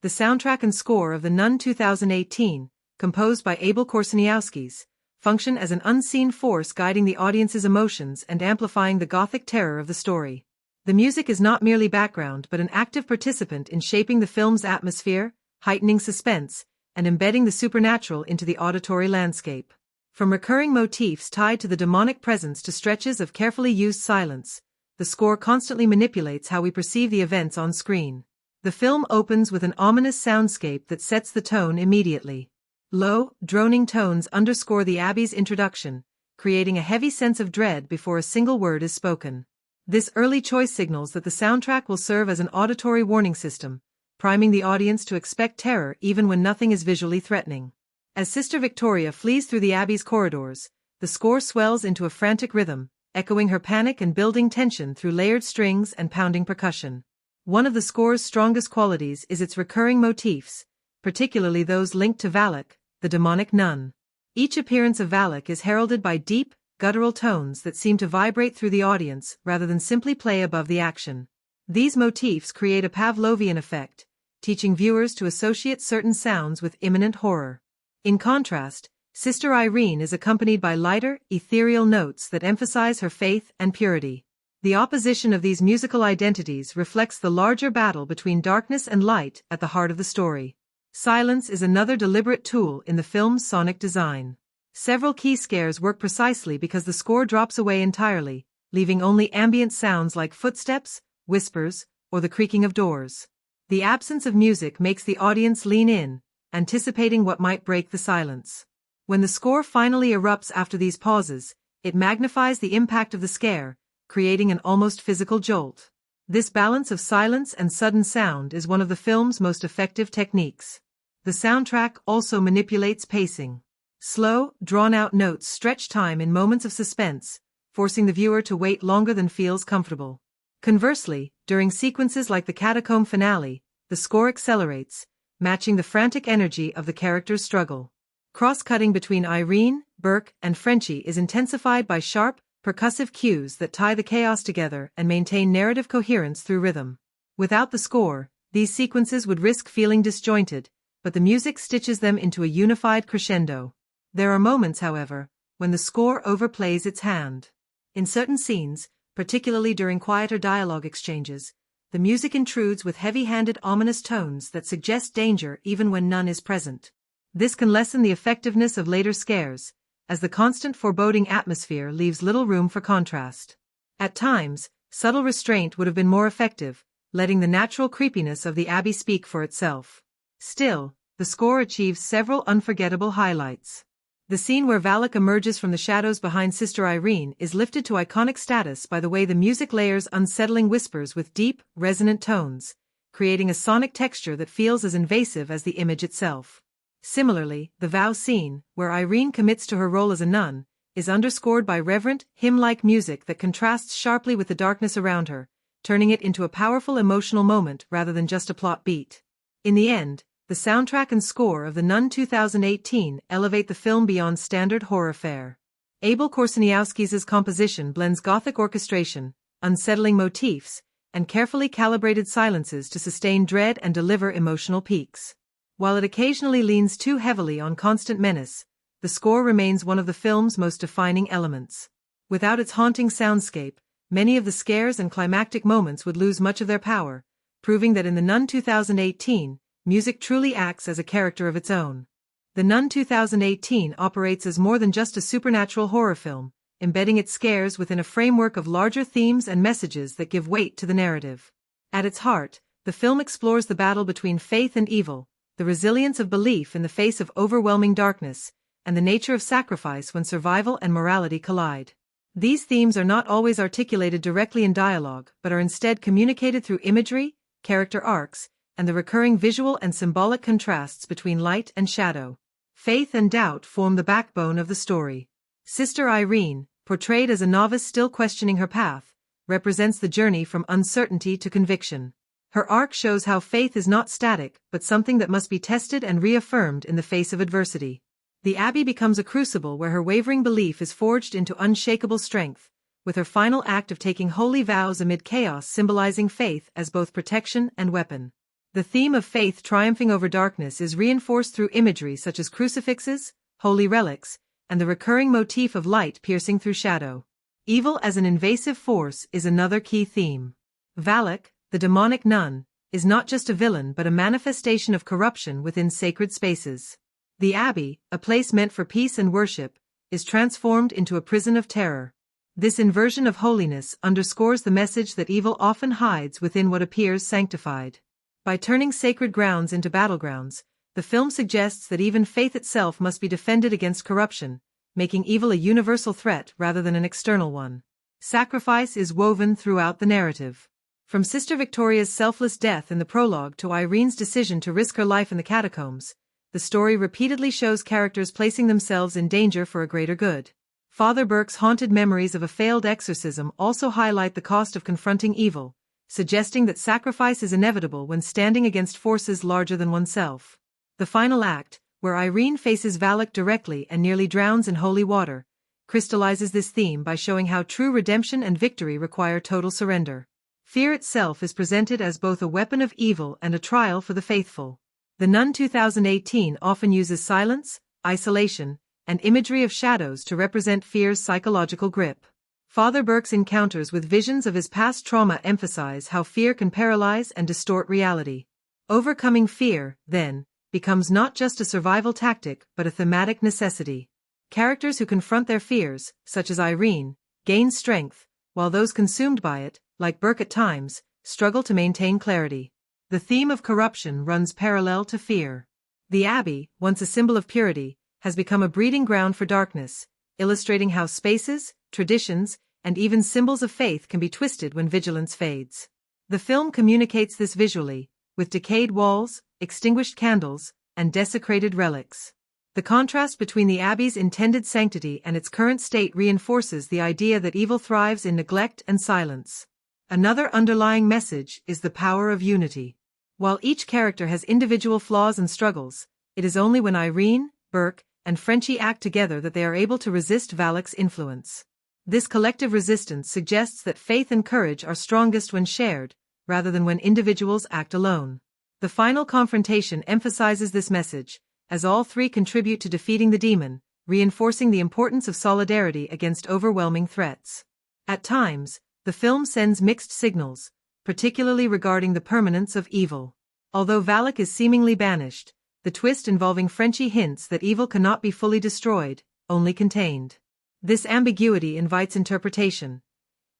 A: The soundtrack and score of The Nun 2018, composed by Abel Korseniowskis, function as an unseen force guiding the audience's emotions and amplifying the Gothic terror of the story. The music is not merely background but an active participant in shaping the film's atmosphere, heightening suspense, and embedding the supernatural into the auditory landscape. From recurring motifs tied to the demonic presence to stretches of carefully used silence, the score constantly manipulates how we perceive the events on screen. The film opens with an ominous soundscape that sets the tone immediately. Low, droning tones underscore the Abbey's introduction, creating a heavy sense of dread before a single word is spoken. This early choice signals that the soundtrack will serve as an auditory warning system, priming the audience to expect terror even when nothing is visually threatening. As Sister Victoria flees through the Abbey's corridors, the score swells into a frantic rhythm, echoing her panic and building tension through layered strings and pounding percussion. One of the score's strongest qualities is its recurring motifs, particularly those linked to Valak, the demonic nun. Each appearance of Valak is heralded by deep, guttural tones that seem to vibrate through the audience rather than simply play above the action. These motifs create a Pavlovian effect, teaching viewers to associate certain sounds with imminent horror. In contrast, Sister Irene is accompanied by lighter, ethereal notes that emphasize her faith and purity. The opposition of these musical identities reflects the larger battle between darkness and light at the heart of the story. Silence is another deliberate tool in the film's sonic design. Several key scares work precisely because the score drops away entirely, leaving only ambient sounds like footsteps, whispers, or the creaking of doors. The absence of music makes the audience lean in, anticipating what might break the silence. When the score finally erupts after these pauses, it magnifies the impact of the scare, creating an almost physical jolt. This balance of silence and sudden sound is one of the film's most effective techniques. The soundtrack also manipulates pacing. Slow, drawn-out notes stretch time in moments of suspense, forcing the viewer to wait longer than feels comfortable. Conversely, during sequences like the catacomb finale, the score accelerates, matching the frantic energy of the character's struggle. Cross-cutting between Irene, Burke, and Frenchie is intensified by sharp, percussive cues that tie the chaos together and maintain narrative coherence through rhythm. Without the score, these sequences would risk feeling disjointed, but the music stitches them into a unified crescendo. There are moments, however, when the score overplays its hand. In certain scenes, particularly during quieter dialogue exchanges, the music intrudes with heavy-handed ominous tones that suggest danger even when none is present. This can lessen the effectiveness of later scares, as the constant foreboding atmosphere leaves little room for contrast. At times, subtle restraint would have been more effective, letting the natural creepiness of the abbey speak for itself. Still, the score achieves several unforgettable highlights. The scene where Valak emerges from the shadows behind Sister Irene is lifted to iconic status by the way the music layers unsettling whispers with deep, resonant tones, creating a sonic texture that feels as invasive as the image itself. Similarly, the vow scene, where Irene commits to her role as a nun, is underscored by reverent, hymn-like music that contrasts sharply with the darkness around her, turning it into a powerful emotional moment rather than just a plot beat. In the end, the soundtrack and score of The Nun 2018 elevate the film beyond standard horror fare. Abel Korseniowski's composition blends gothic orchestration, unsettling motifs, and carefully calibrated silences to sustain dread and deliver emotional peaks. While it occasionally leans too heavily on constant menace, the score remains one of the film's most defining elements. Without its haunting soundscape, many of the scares and climactic moments would lose much of their power, proving that in The Nun 2018, music truly acts as a character of its own. The Nun 2018 operates as more than just a supernatural horror film, embedding its scares within a framework of larger themes and messages that give weight to the narrative. At its heart, the film explores the battle between faith and evil, the resilience of belief in the face of overwhelming darkness, and the nature of sacrifice when survival and morality collide. These themes are not always articulated directly in dialogue, but are instead communicated through imagery, character arcs, and the recurring visual and symbolic contrasts between light and shadow. Faith and doubt form the backbone of the story. Sister Irene, portrayed as a novice still questioning her path, represents the journey from uncertainty to conviction. Her arc shows how faith is not static, but something that must be tested and reaffirmed in the face of adversity. The abbey becomes a crucible where her wavering belief is forged into unshakable strength, with her final act of taking holy vows amid chaos symbolizing faith as both protection and weapon. The theme of faith triumphing over darkness is reinforced through imagery such as crucifixes, holy relics, and the recurring motif of light piercing through shadow. Evil as an invasive force is another key theme. Valak, the demonic nun, is not just a villain but a manifestation of corruption within sacred spaces. The abbey, a place meant for peace and worship, is transformed into a prison of terror. This inversion of holiness underscores the message that evil often hides within what appears sanctified. By turning sacred grounds into battlegrounds, the film suggests that even faith itself must be defended against corruption, making evil a universal threat rather than an external one. Sacrifice is woven throughout the narrative. From Sister Victoria's selfless death in the prologue to Irene's decision to risk her life in the catacombs, the story repeatedly shows characters placing themselves in danger for a greater good. Father Burke's haunted memories of a failed exorcism also highlight the cost of confronting evil, suggesting that sacrifice is inevitable when standing against forces larger than oneself. The final act, where Irene faces Valak directly and nearly drowns in holy water, crystallizes this theme by showing how true redemption and victory require total surrender. Fear itself is presented as both a weapon of evil and a trial for the faithful. The Nun 2018 often uses silence, isolation, and imagery of shadows to represent fear's psychological grip. Father Burke's encounters with visions of his past trauma emphasize how fear can paralyze and distort reality. Overcoming fear, then, becomes not just a survival tactic but a thematic necessity. Characters who confront their fears, such as Irene, gain strength, while those consumed by it, like Burke at times, struggle to maintain clarity. The theme of corruption runs parallel to fear. The abbey, once a symbol of purity, has become a breeding ground for darkness, illustrating how spaces, traditions, and even symbols of faith can be twisted when vigilance fades. The film communicates this visually, with decayed walls, extinguished candles, and desecrated relics. The contrast between the abbey's intended sanctity and its current state reinforces the idea that evil thrives in neglect and silence. Another underlying message is the power of unity. While each character has individual flaws and struggles, it is only when Irene, Burke, and Frenchie act together that they are able to resist Valak's influence. This collective resistance suggests that faith and courage are strongest when shared, rather than when individuals act alone. The final confrontation emphasizes this message, as all three contribute to defeating the demon, reinforcing the importance of solidarity against overwhelming threats. At times, the film sends mixed signals, particularly regarding the permanence of evil. Although Valak is seemingly banished, the twist involving Frenchie hints that evil cannot be fully destroyed, only contained. This ambiguity invites interpretation.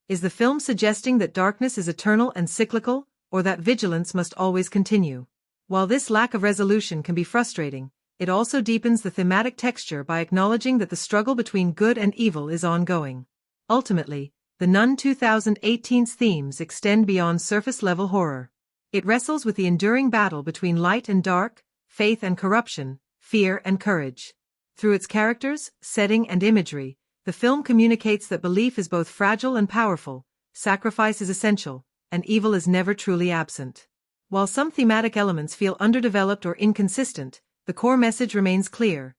A: Is the film suggesting that darkness is eternal and cyclical, or that vigilance must always continue? While this lack of resolution can be frustrating, it also deepens the thematic texture by acknowledging that the struggle between good and evil is ongoing. Ultimately, The Nun 2018's themes extend beyond surface-level horror. It wrestles with the enduring battle between light and dark, faith and corruption, fear and courage. Through its characters, setting and imagery, the film communicates that belief is both fragile and powerful, sacrifice is essential, and evil is never truly absent. While some thematic elements feel underdeveloped or inconsistent, the core message remains clear.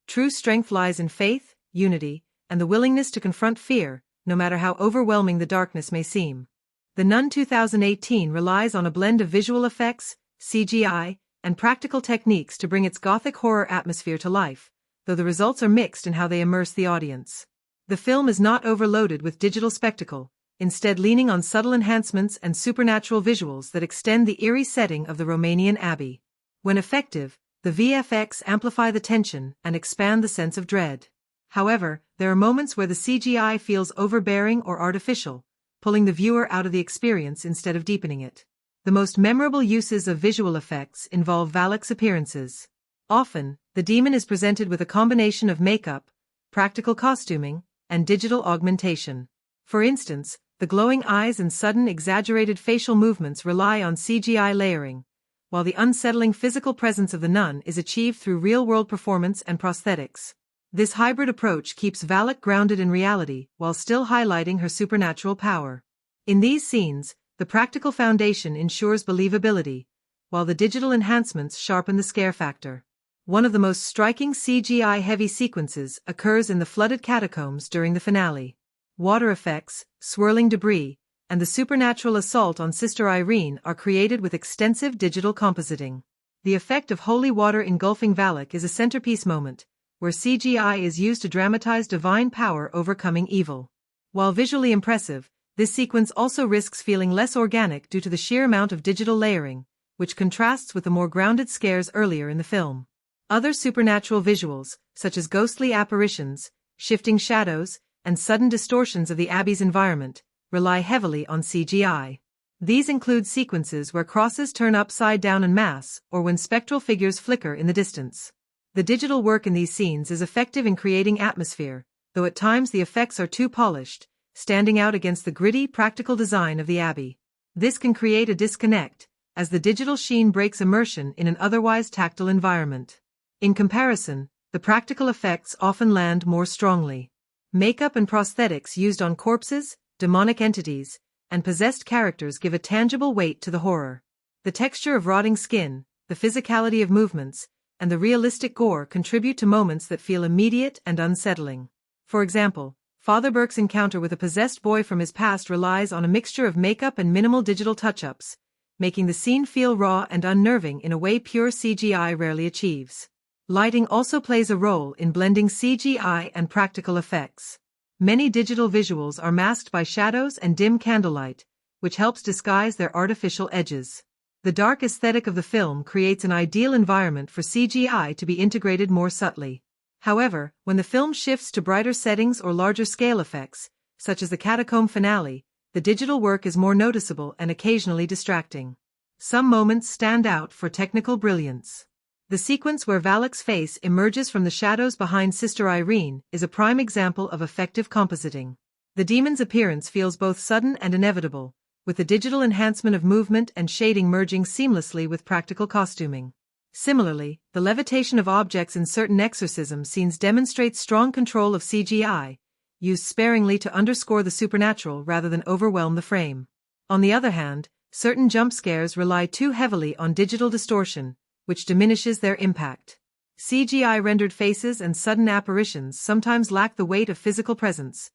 A: True strength lies in faith, unity, and the willingness to confront fear, no matter how overwhelming the darkness may seem. The Nun 2018 relies on a blend of visual effects, CGI, and practical techniques to bring its gothic horror atmosphere to life, though the results are mixed in how they immerse the audience. The film is not overloaded with digital spectacle, instead leaning on subtle enhancements and supernatural visuals that extend the eerie setting of the Romanian abbey. When effective, the VFX amplify the tension and expand the sense of dread. However, there are moments where the CGI feels overbearing or artificial, pulling the viewer out of the experience instead of deepening it. The most memorable uses of visual effects involve Valak's appearances. Often, the demon is presented with a combination of makeup, practical costuming, and digital augmentation. For instance, the glowing eyes and sudden exaggerated facial movements rely on CGI layering, while the unsettling physical presence of the nun is achieved through real-world performance and prosthetics. This hybrid approach keeps Valak grounded in reality while still highlighting her supernatural power. In these scenes, the practical foundation ensures believability, while the digital enhancements sharpen the scare factor. One of the most striking CGI-heavy sequences occurs in the flooded catacombs during the finale. Water effects, swirling debris, and the supernatural assault on Sister Irene are created with extensive digital compositing. The effect of holy water engulfing Valak is a centerpiece moment, where CGI is used to dramatize divine power overcoming evil. While visually impressive, this sequence also risks feeling less organic due to the sheer amount of digital layering, which contrasts with the more grounded scares earlier in the film. Other supernatural visuals, such as ghostly apparitions, shifting shadows, and sudden distortions of the abbey's environment, rely heavily on CGI. These include sequences where crosses turn upside down en masse or when spectral figures flicker in the distance. The digital work in these scenes is effective in creating atmosphere, though at times the effects are too polished, standing out against the gritty, practical design of the abbey. This can create a disconnect, as the digital sheen breaks immersion in an otherwise tactile environment. In comparison, the practical effects often land more strongly. Makeup and prosthetics used on corpses, demonic entities, and possessed characters give a tangible weight to the horror. The texture of rotting skin, the physicality of movements, and the realistic gore contribute to moments that feel immediate and unsettling. For example, Father Burke's encounter with a possessed boy from his past relies on a mixture of makeup and minimal digital touch-ups, making the scene feel raw and unnerving in a way pure CGI rarely achieves. Lighting also plays a role in blending CGI and practical effects. Many digital visuals are masked by shadows and dim candlelight, which helps disguise their artificial edges. The dark aesthetic of the film creates an ideal environment for CGI to be integrated more subtly. However, when the film shifts to brighter settings or larger-scale effects, such as the catacomb finale, the digital work is more noticeable and occasionally distracting. Some moments stand out for technical brilliance. The sequence where Valak's face emerges from the shadows behind Sister Irene is a prime example of effective compositing. The demon's appearance feels both sudden and inevitable, with the digital enhancement of movement and shading merging seamlessly with practical costuming. Similarly, the levitation of objects in certain exorcism scenes demonstrates strong control of CGI, used sparingly to underscore the supernatural rather than overwhelm the frame. On the other hand, certain jump scares rely too heavily on digital distortion, which diminishes their impact. CGI-rendered faces and sudden apparitions sometimes lack the weight of physical presence,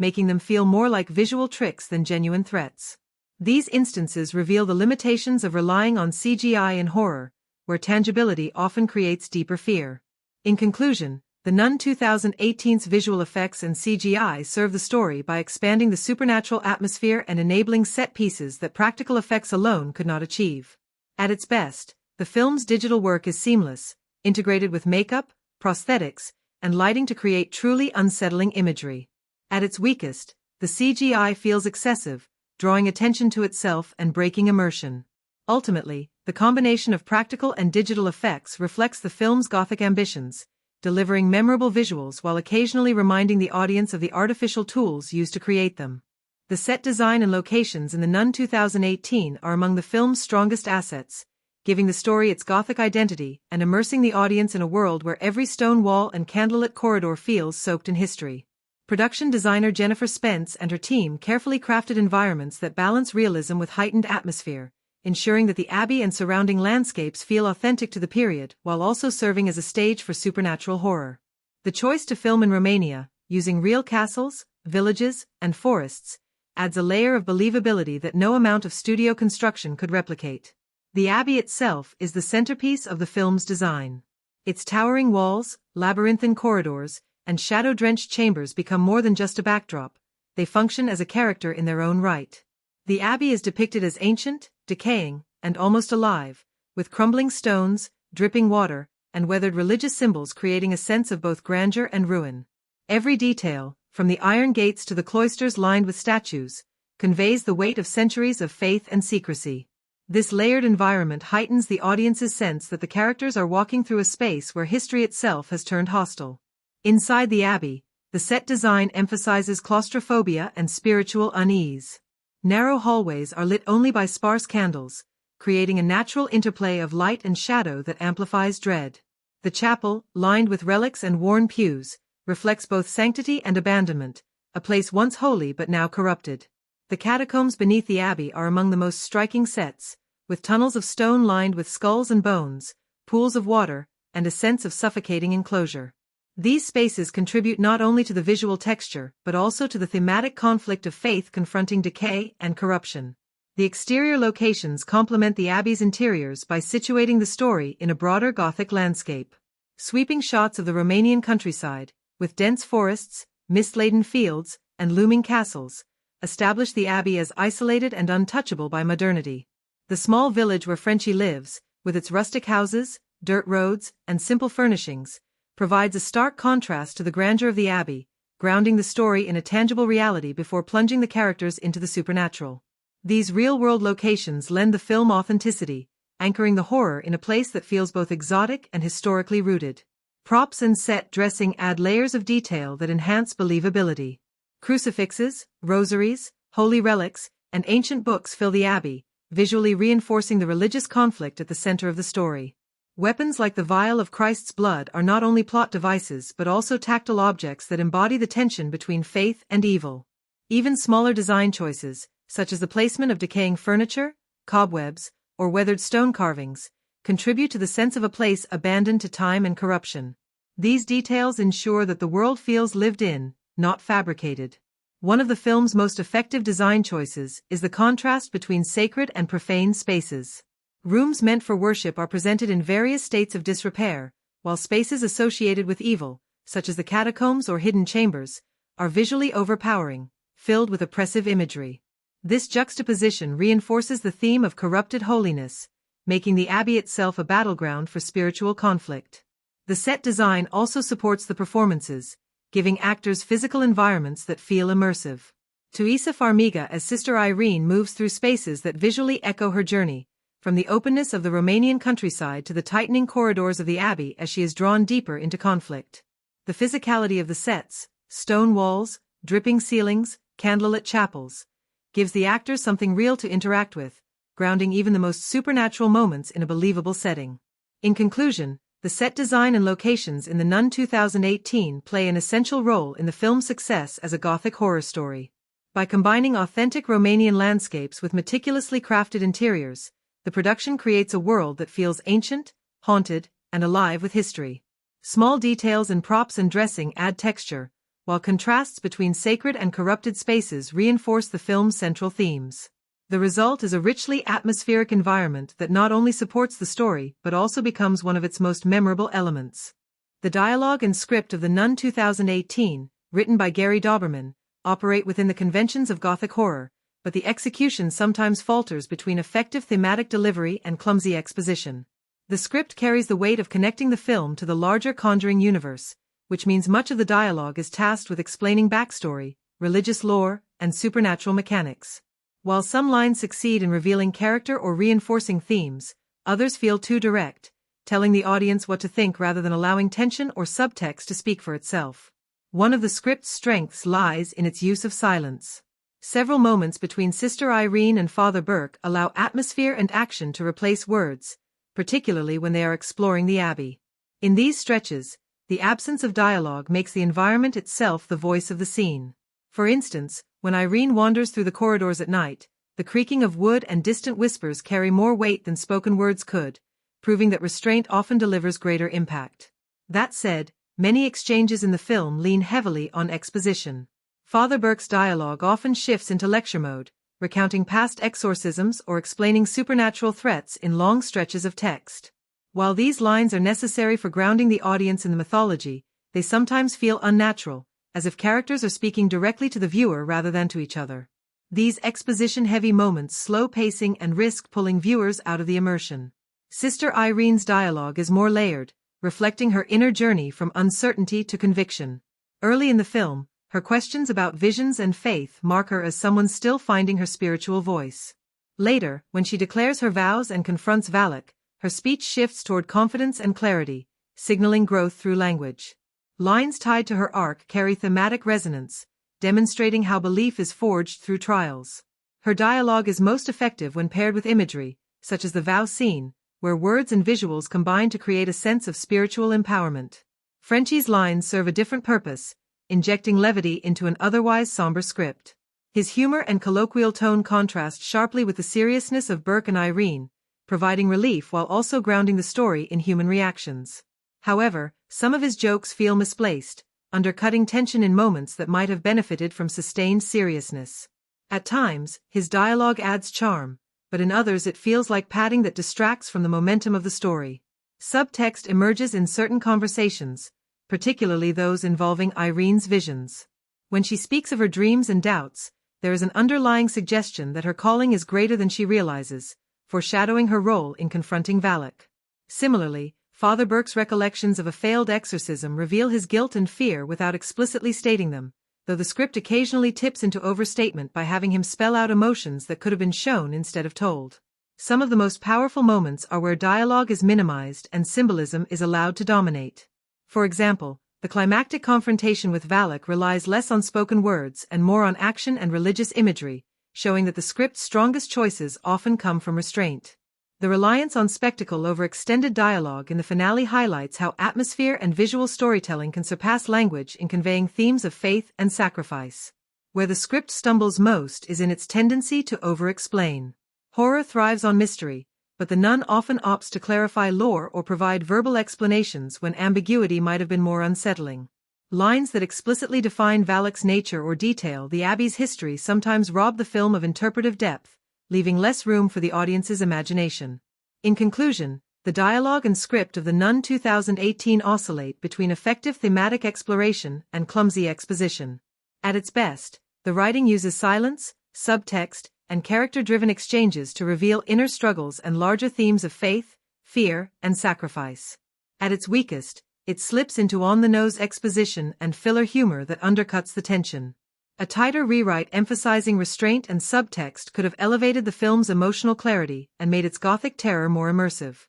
A: making them feel more like visual tricks than genuine threats. These instances reveal the limitations of relying on CGI in horror, where tangibility often creates deeper fear. In conclusion, The Nun 2018's visual effects and CGI serve the story by expanding the supernatural atmosphere and enabling set pieces that practical effects alone could not achieve. At its best, the film's digital work is seamless, integrated with makeup, prosthetics, and lighting to create truly unsettling imagery. At its weakest, the CGI feels excessive, drawing attention to itself and breaking immersion. Ultimately, the combination of practical and digital effects reflects the film's Gothic ambitions, delivering memorable visuals while occasionally reminding the audience of the artificial tools used to create them. The set design and locations in The Nun 2018 are among the film's strongest assets, giving the story its Gothic identity and immersing the audience in a world where every stone wall and candlelit corridor feels soaked in history. Production designer Jennifer Spence and her team carefully crafted environments that balance realism with heightened atmosphere, ensuring that the abbey and surrounding landscapes feel authentic to the period while also serving as a stage for supernatural horror. The choice to film in Romania, using real castles, villages, and forests, adds a layer of believability that no amount of studio construction could replicate. The abbey itself is the centerpiece of the film's design. Its towering walls, labyrinthine corridors, and shadow-drenched chambers become more than just a backdrop, they function as a character in their own right. The abbey is depicted as ancient, decaying, and almost alive, with crumbling stones, dripping water, and weathered religious symbols creating a sense of both grandeur and ruin. Every detail, from the iron gates to the cloisters lined with statues, conveys the weight of centuries of faith and secrecy. This layered environment heightens the audience's sense that the characters are walking through a space where history itself has turned hostile. Inside the abbey, the set design emphasizes claustrophobia and spiritual unease. Narrow hallways are lit only by sparse candles, creating a natural interplay of light and shadow that amplifies dread. The chapel, lined with relics and worn pews, reflects both sanctity and abandonment, a place once holy but now corrupted. The catacombs beneath the abbey are among the most striking sets, with tunnels of stone lined with skulls and bones, pools of water, and a sense of suffocating enclosure. These spaces contribute not only to the visual texture but also to the thematic conflict of faith confronting decay and corruption. The exterior locations complement the abbey's interiors by situating the story in a broader Gothic landscape. Sweeping shots of the Romanian countryside, with dense forests, mist-laden fields, and looming castles, establish the abbey as isolated and untouchable by modernity. The small village where Frenchie lives, with its rustic houses, dirt roads, and simple furnishings, provides a stark contrast to the grandeur of the abbey, grounding the story in a tangible reality before plunging the characters into the supernatural. These real-world locations lend the film authenticity, anchoring the horror in a place that feels both exotic and historically rooted. Props and set dressing add layers of detail that enhance believability. Crucifixes, rosaries, holy relics, and ancient books fill the abbey, visually reinforcing the religious conflict at the center of the story. Weapons like the vial of Christ's blood are not only plot devices but also tactile objects that embody the tension between faith and evil. Even smaller design choices, such as the placement of decaying furniture, cobwebs, or weathered stone carvings, contribute to the sense of a place abandoned to time and corruption. These details ensure that the world feels lived in, not fabricated. One of the film's most effective design choices is the contrast between sacred and profane spaces. Rooms meant for worship are presented in various states of disrepair, while spaces associated with evil, such as the catacombs or hidden chambers, are visually overpowering, filled with oppressive imagery. This juxtaposition reinforces the theme of corrupted holiness, making the abbey itself a battleground for spiritual conflict. The set design also supports the performances, giving actors physical environments that feel immersive. Tuisa Farmiga as Sister Irene moves through spaces that visually echo her journey, from the openness of the Romanian countryside to the tightening corridors of the abbey as she is drawn deeper into conflict. The physicality of the sets, stone walls, dripping ceilings, candlelit chapels, gives the actors something real to interact with, grounding even the most supernatural moments in a believable setting. In conclusion, the set design and locations in The Nun 2018 play an essential role in the film's success as a Gothic horror story. By combining authentic Romanian landscapes with meticulously crafted interiors, the production creates a world that feels ancient, haunted, and alive with history. Small details in props and dressing add texture, while contrasts between sacred and corrupted spaces reinforce the film's central themes. The result is a richly atmospheric environment that not only supports the story but also becomes one of its most memorable elements. The dialogue and script of The Nun 2018, written by Gary Dauberman, operate within the conventions of Gothic horror, but the execution sometimes falters between effective thematic delivery and clumsy exposition. The script carries the weight of connecting the film to the larger Conjuring Universe, which means much of the dialogue is tasked with explaining backstory, religious lore, and supernatural mechanics. While some lines succeed in revealing character or reinforcing themes, others feel too direct, telling the audience what to think rather than allowing tension or subtext to speak for itself. One of the script's strengths lies in its use of silence. Several moments between Sister Irene and Father Burke allow atmosphere and action to replace words, particularly when they are exploring the abbey. In these stretches, the absence of dialogue makes the environment itself the voice of the scene. For instance, when Irene wanders through the corridors at night, the creaking of wood and distant whispers carry more weight than spoken words could, proving that restraint often delivers greater impact. That said, many exchanges in the film lean heavily on exposition. Father Burke's dialogue often shifts into lecture mode, recounting past exorcisms or explaining supernatural threats in long stretches of text. While these lines are necessary for grounding the audience in the mythology, they sometimes feel unnatural, as if characters are speaking directly to the viewer rather than to each other. These exposition-heavy moments slow pacing and risk pulling viewers out of the immersion. Sister Irene's dialogue is more layered, reflecting her inner journey from uncertainty to conviction. Early in the film, her questions about visions and faith mark her as someone still finding her spiritual voice. Later, when she declares her vows and confronts Valak, her speech shifts toward confidence and clarity, signaling growth through language. Lines tied to her arc carry thematic resonance, demonstrating how belief is forged through trials. Her dialogue is most effective when paired with imagery, such as the vow scene, where words and visuals combine to create a sense of spiritual empowerment. Frenchie's lines serve a different purpose, injecting levity into an otherwise somber script. His humor and colloquial tone contrast sharply with the seriousness of Burke and Irene, providing relief while also grounding the story in human reactions. However, some of his jokes feel misplaced, undercutting tension in moments that might have benefited from sustained seriousness. At times, his dialogue adds charm, but in others it feels like padding that distracts from the momentum of the story. Subtext emerges in certain conversations, particularly those involving Irene's visions. When she speaks of her dreams and doubts, there is an underlying suggestion that her calling is greater than she realizes, foreshadowing her role in confronting Valak. Similarly, Father Burke's recollections of a failed exorcism reveal his guilt and fear without explicitly stating them, though the script occasionally tips into overstatement by having him spell out emotions that could have been shown instead of told. Some of the most powerful moments are where dialogue is minimized and symbolism is allowed to dominate. For example, the climactic confrontation with Valak relies less on spoken words and more on action and religious imagery, showing that the script's strongest choices often come from restraint. The reliance on spectacle over extended dialogue in the finale highlights how atmosphere and visual storytelling can surpass language in conveying themes of faith and sacrifice. Where the script stumbles most is in its tendency to over-explain. Horror thrives on mystery, but The Nun often opts to clarify lore or provide verbal explanations when ambiguity might have been more unsettling. Lines that explicitly define Valak's nature or detail the Abbey's history sometimes rob the film of interpretive depth, leaving less room for the audience's imagination. In conclusion, the dialogue and script of The Nun 2018 oscillate between effective thematic exploration and clumsy exposition. At its best, the writing uses silence, subtext, and character-driven exchanges to reveal inner struggles and larger themes of faith, fear, and sacrifice. At its weakest, it slips into on-the-nose exposition and filler humor that undercuts the tension. A tighter rewrite emphasizing restraint and subtext could have elevated the film's emotional clarity and made its gothic terror more immersive.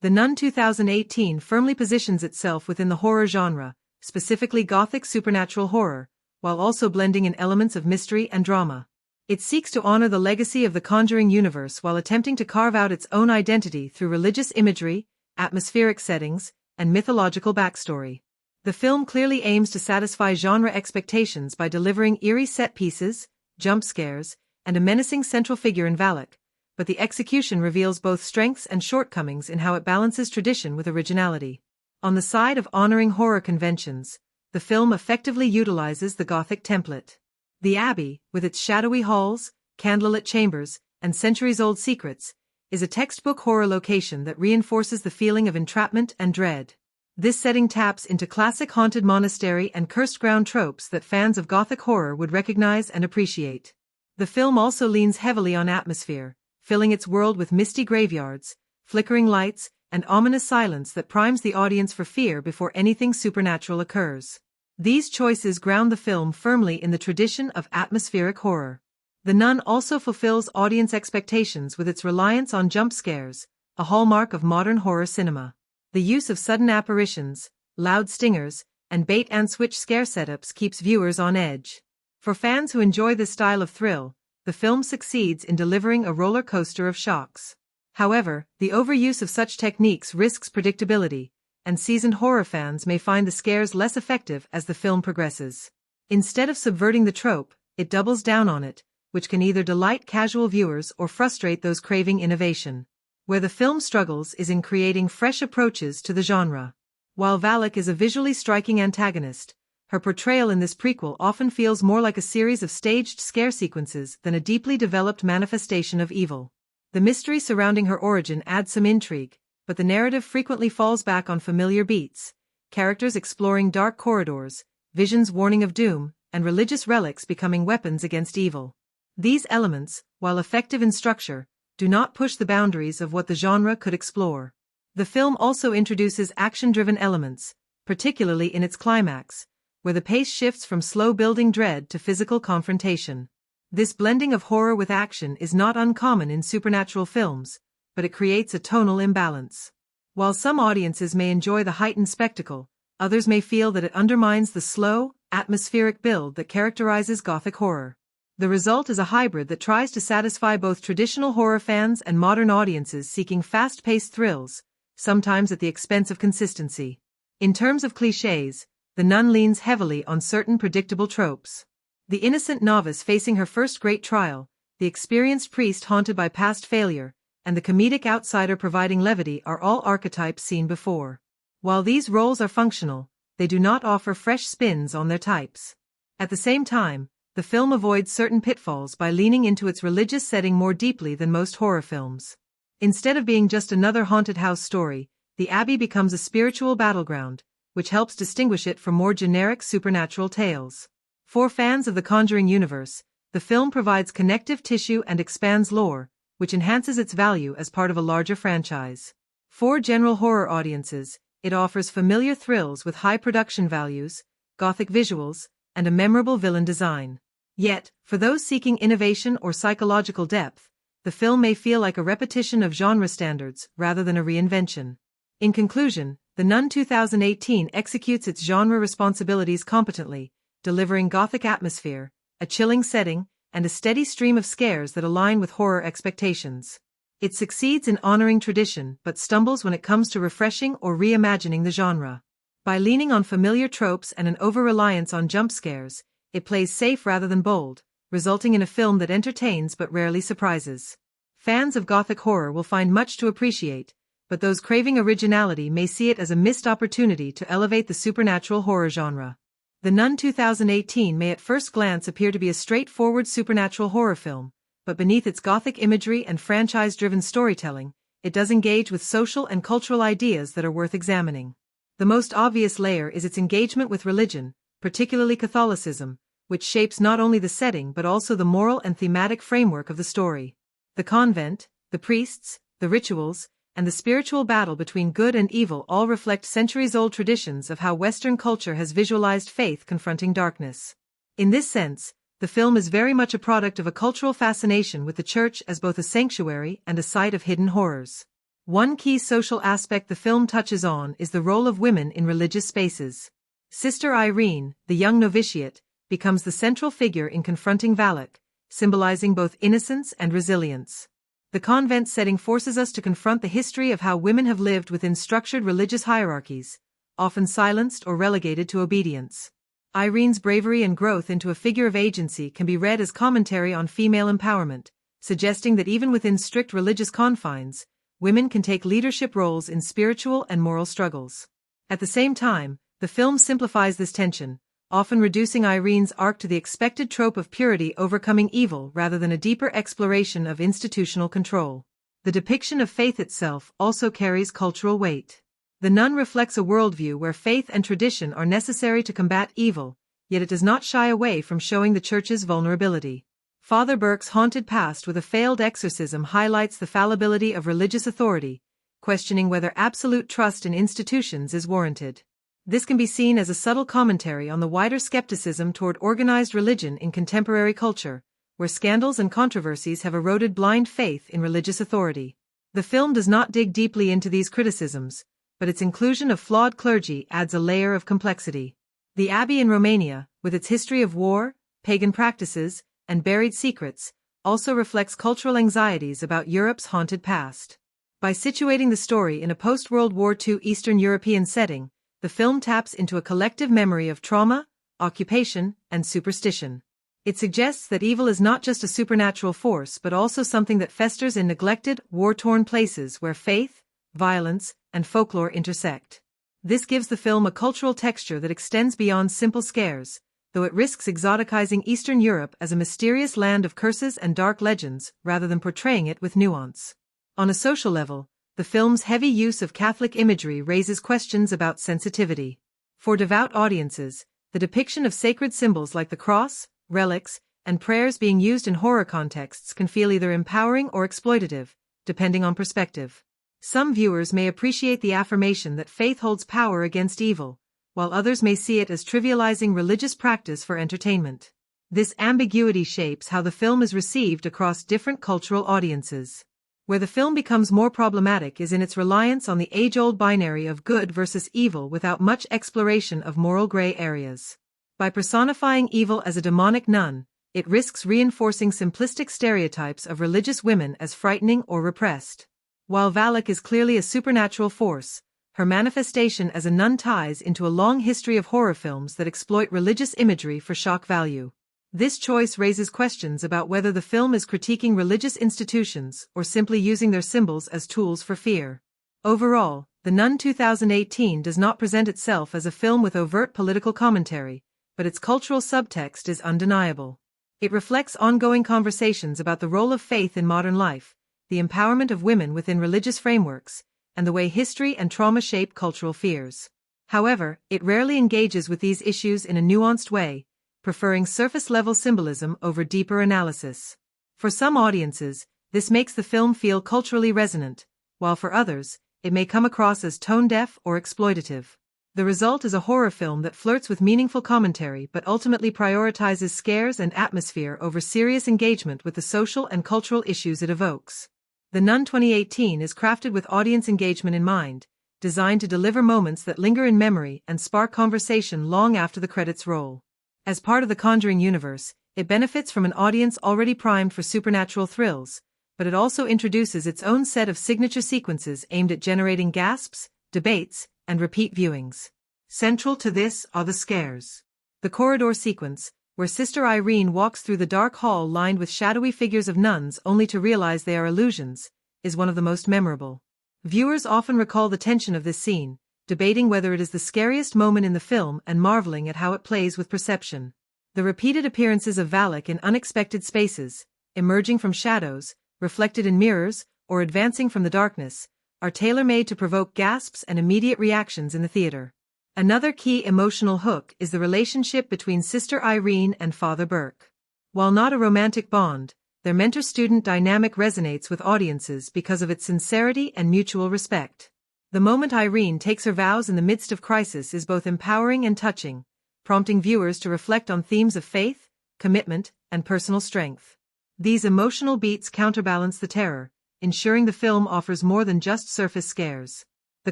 A: The Nun 2018 firmly positions itself within the horror genre, specifically gothic supernatural horror, while also blending in elements of mystery and drama. It seeks to honor the legacy of the Conjuring Universe while attempting to carve out its own identity through religious imagery, atmospheric settings, and mythological backstory. The film clearly aims to satisfy genre expectations by delivering eerie set pieces, jump scares, and a menacing central figure in Valak, but the execution reveals both strengths and shortcomings in how it balances tradition with originality. On the side of honoring horror conventions, the film effectively utilizes the Gothic template. The Abbey, with its shadowy halls, candlelit chambers, and centuries-old secrets, is a textbook horror location that reinforces the feeling of entrapment and dread. This setting taps into classic haunted monastery and cursed ground tropes that fans of Gothic horror would recognize and appreciate. The film also leans heavily on atmosphere, filling its world with misty graveyards, flickering lights, and ominous silence that primes the audience for fear before anything supernatural occurs. These choices ground the film firmly in the tradition of atmospheric horror. The Nun also fulfills audience expectations with its reliance on jump scares, a hallmark of modern horror cinema. The use of sudden apparitions, loud stingers, and bait-and-switch scare setups keeps viewers on edge. For fans who enjoy this style of thrill, the film succeeds in delivering a roller coaster of shocks. However, the overuse of such techniques risks predictability, and seasoned horror fans may find the scares less effective as the film progresses. Instead of subverting the trope, it doubles down on it, which can either delight casual viewers or frustrate those craving innovation. Where the film struggles is in creating fresh approaches to the genre. While Valak is a visually striking antagonist, her portrayal in this prequel often feels more like a series of staged scare sequences than a deeply developed manifestation of evil. The mystery surrounding her origin adds some intrigue, but the narrative frequently falls back on familiar beats, characters exploring dark corridors, visions warning of doom, and religious relics becoming weapons against evil. These elements, while effective in structure, do not push the boundaries of what the genre could explore. The film also introduces action-driven elements, particularly in its climax, where the pace shifts from slow-building dread to physical confrontation. This blending of horror with action is not uncommon in supernatural films, but it creates a tonal imbalance. While some audiences may enjoy the heightened spectacle, others may feel that it undermines the slow, atmospheric build that characterizes Gothic horror. The result is a hybrid that tries to satisfy both traditional horror fans and modern audiences seeking fast-paced thrills, sometimes at the expense of consistency. In terms of clichés, The Nun leans heavily on certain predictable tropes. The innocent novice facing her first great trial, the experienced priest haunted by past failure, and the comedic outsider providing levity are all archetypes seen before. While these roles are functional, they do not offer fresh spins on their types. At the same time, the film avoids certain pitfalls by leaning into its religious setting more deeply than most horror films. Instead of being just another haunted house story, the Abbey becomes a spiritual battleground, which helps distinguish it from more generic supernatural tales. For fans of the Conjuring Universe, the film provides connective tissue and expands lore, which enhances its value as part of a larger franchise. For general horror audiences, it offers familiar thrills with high production values, Gothic visuals, and a memorable villain design. Yet, for those seeking innovation or psychological depth, the film may feel like a repetition of genre standards rather than a reinvention. In conclusion, The Nun 2018 executes its genre responsibilities competently, delivering Gothic atmosphere, a chilling setting, and a steady stream of scares that align with horror expectations. It succeeds in honoring tradition but stumbles when it comes to refreshing or reimagining the genre. By leaning on familiar tropes and an over-reliance on jump scares, it plays safe rather than bold, resulting in a film that entertains but rarely surprises. Fans of Gothic horror will find much to appreciate, but those craving originality may see it as a missed opportunity to elevate the supernatural horror genre. The Nun 2018 may at first glance appear to be a straightforward supernatural horror film, but beneath its Gothic imagery and franchise-driven storytelling, it does engage with social and cultural ideas that are worth examining. The most obvious layer is its engagement with religion, particularly Catholicism, which shapes not only the setting but also the moral and thematic framework of the story. The convent, the priests, the rituals, and the spiritual battle between good and evil all reflect centuries-old traditions of how Western culture has visualized faith confronting darkness. In this sense, the film is very much a product of a cultural fascination with the church as both a sanctuary and a site of hidden horrors. One key social aspect the film touches on is the role of women in religious spaces. Sister Irene, the young novitiate, becomes the central figure in confronting Valak, symbolizing both innocence and resilience. The convent setting forces us to confront the history of how women have lived within structured religious hierarchies, often silenced or relegated to obedience. Irene's bravery and growth into a figure of agency can be read as commentary on female empowerment, suggesting that even within strict religious confines, women can take leadership roles in spiritual and moral struggles. At the same time, The film simplifies this tension, often reducing Irene's arc to the expected trope of purity overcoming evil rather than a deeper exploration of institutional control. The depiction of faith itself also carries cultural weight. The Nun reflects a worldview where faith and tradition are necessary to combat evil, yet it does not shy away from showing the Church's vulnerability. Father Burke's haunted past with a failed exorcism highlights the fallibility of religious authority, questioning whether absolute trust in institutions is warranted. This can be seen as a subtle commentary on the wider skepticism toward organized religion in contemporary culture, where scandals and controversies have eroded blind faith in religious authority. The film does not dig deeply into these criticisms, but its inclusion of flawed clergy adds a layer of complexity. The Abbey in Romania, with its history of war, pagan practices, and buried secrets, also reflects cultural anxieties about Europe's haunted past. By situating the story in a post-World War II Eastern European setting, the film taps into a collective memory of trauma, occupation, and superstition. It suggests that evil is not just a supernatural force but also something that festers in neglected, war-torn places where faith, violence, and folklore intersect. This gives the film a cultural texture that extends beyond simple scares, though it risks exoticizing Eastern Europe as a mysterious land of curses and dark legends rather than portraying it with nuance. On a social level, the film's heavy use of Catholic imagery raises questions about sensitivity. For devout audiences, the depiction of sacred symbols like the cross, relics, and prayers being used in horror contexts can feel either empowering or exploitative, depending on perspective. Some viewers may appreciate the affirmation that faith holds power against evil, while others may see it as trivializing religious practice for entertainment. This ambiguity shapes how the film is received across different cultural audiences. Where the film becomes more problematic is in its reliance on the age-old binary of good versus evil without much exploration of moral gray areas. By personifying evil as a demonic nun, it risks reinforcing simplistic stereotypes of religious women as frightening or repressed. While Valak is clearly a supernatural force, her manifestation as a nun ties into a long history of horror films that exploit religious imagery for shock value. This choice raises questions about whether the film is critiquing religious institutions or simply using their symbols as tools for fear. Overall, The Nun 2018 does not present itself as a film with overt political commentary, but its cultural subtext is undeniable. It reflects ongoing conversations about the role of faith in modern life, the empowerment of women within religious frameworks, and the way history and trauma shape cultural fears. However, it rarely engages with these issues in a nuanced way, preferring surface-level symbolism over deeper analysis. For some audiences, this makes the film feel culturally resonant, while for others, it may come across as tone-deaf or exploitative. The result is a horror film that flirts with meaningful commentary but ultimately prioritizes scares and atmosphere over serious engagement with the social and cultural issues it evokes. The Nun 2018 is crafted with audience engagement in mind, designed to deliver moments that linger in memory and spark conversation long after the credits roll. As part of the Conjuring Universe, it benefits from an audience already primed for supernatural thrills, but it also introduces its own set of signature sequences aimed at generating gasps, debates, and repeat viewings. Central to this are the scares. The corridor sequence, where Sister Irene walks through the dark hall lined with shadowy figures of nuns only to realize they are illusions, is one of the most memorable. Viewers often recall the tension of this scene, debating whether it is the scariest moment in the film and marveling at how it plays with perception. The repeated appearances of Valak in unexpected spaces, emerging from shadows, reflected in mirrors, or advancing from the darkness, are tailor-made to provoke gasps and immediate reactions in the theater. Another key emotional hook is the relationship between Sister Irene and Father Burke. While not a romantic bond, their mentor-student dynamic resonates with audiences because of its sincerity and mutual respect. The moment Irene takes her vows in the midst of crisis is both empowering and touching, prompting viewers to reflect on themes of faith, commitment, and personal strength. These emotional beats counterbalance the terror, ensuring the film offers more than just surface scares. The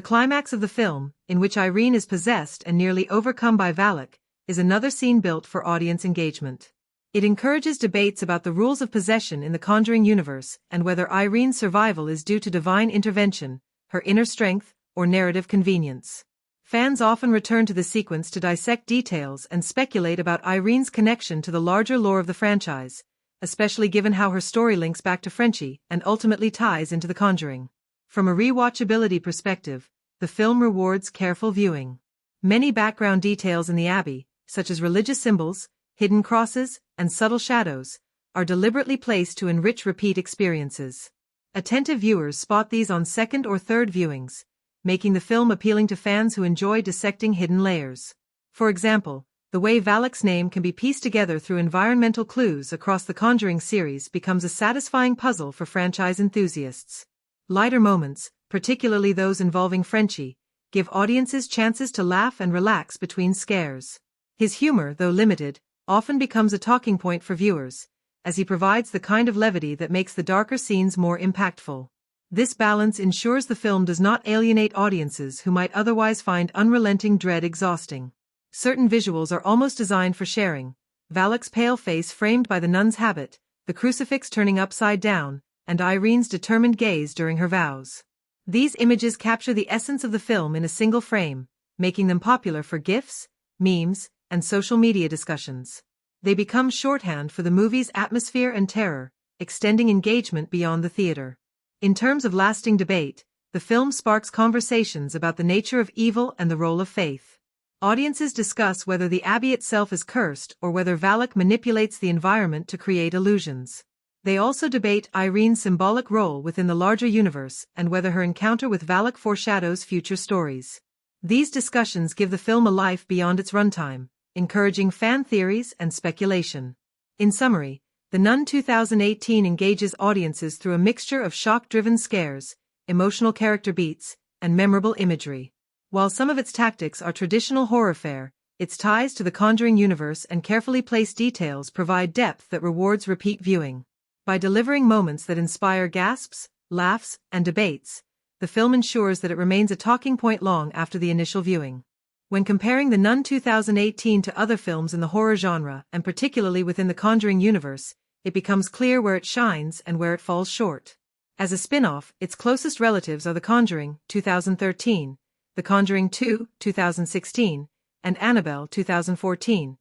A: climax of the film, in which Irene is possessed and nearly overcome by Valak, is another scene built for audience engagement. It encourages debates about the rules of possession in the Conjuring Universe and whether Irene's survival is due to divine intervention, her inner strength, or narrative convenience. Fans often return to the sequence to dissect details and speculate about Irene's connection to the larger lore of the franchise, especially given how her story links back to Frenchie and ultimately ties into The Conjuring. From a rewatchability perspective, the film rewards careful viewing. Many background details in the abbey, such as religious symbols, hidden crosses, and subtle shadows, are deliberately placed to enrich repeat experiences. Attentive viewers spot these on second or third viewings, making the film appealing to fans who enjoy dissecting hidden layers. For example, the way Valak's name can be pieced together through environmental clues across the Conjuring series becomes a satisfying puzzle for franchise enthusiasts. Lighter moments, particularly those involving Frenchie, give audiences chances to laugh and relax between scares. His humor, though limited, often becomes a talking point for viewers, as he provides the kind of levity that makes the darker scenes more impactful. This balance ensures the film does not alienate audiences who might otherwise find unrelenting dread exhausting. Certain visuals are almost designed for sharing: Valak's pale face framed by the nun's habit, the crucifix turning upside down, and Irene's determined gaze during her vows. These images capture the essence of the film in a single frame, making them popular for GIFs, memes, and social media discussions. They become shorthand for the movie's atmosphere and terror, extending engagement beyond the theater. In terms of lasting debate, the film sparks conversations about the nature of evil and the role of faith. Audiences discuss whether the abbey itself is cursed or whether Valak manipulates the environment to create illusions. They also debate Irene's symbolic role within the larger universe and whether her encounter with Valak foreshadows future stories. These discussions give the film a life beyond its runtime, encouraging fan theories and speculation. In summary, The Nun 2018 engages audiences through a mixture of shock-driven scares, emotional character beats, and memorable imagery. While some of its tactics are traditional horror fare, its ties to the Conjuring universe and carefully placed details provide depth that rewards repeat viewing. By delivering moments that inspire gasps, laughs, and debates, the film ensures that it remains a talking point long after the initial viewing. When comparing The Nun 2018 to other films in the horror genre, and particularly within the Conjuring universe, it becomes clear where it shines and where it falls short. As a spin-off, its closest relatives are The Conjuring, 2013, The Conjuring 2, 2016, and Annabelle, 2014,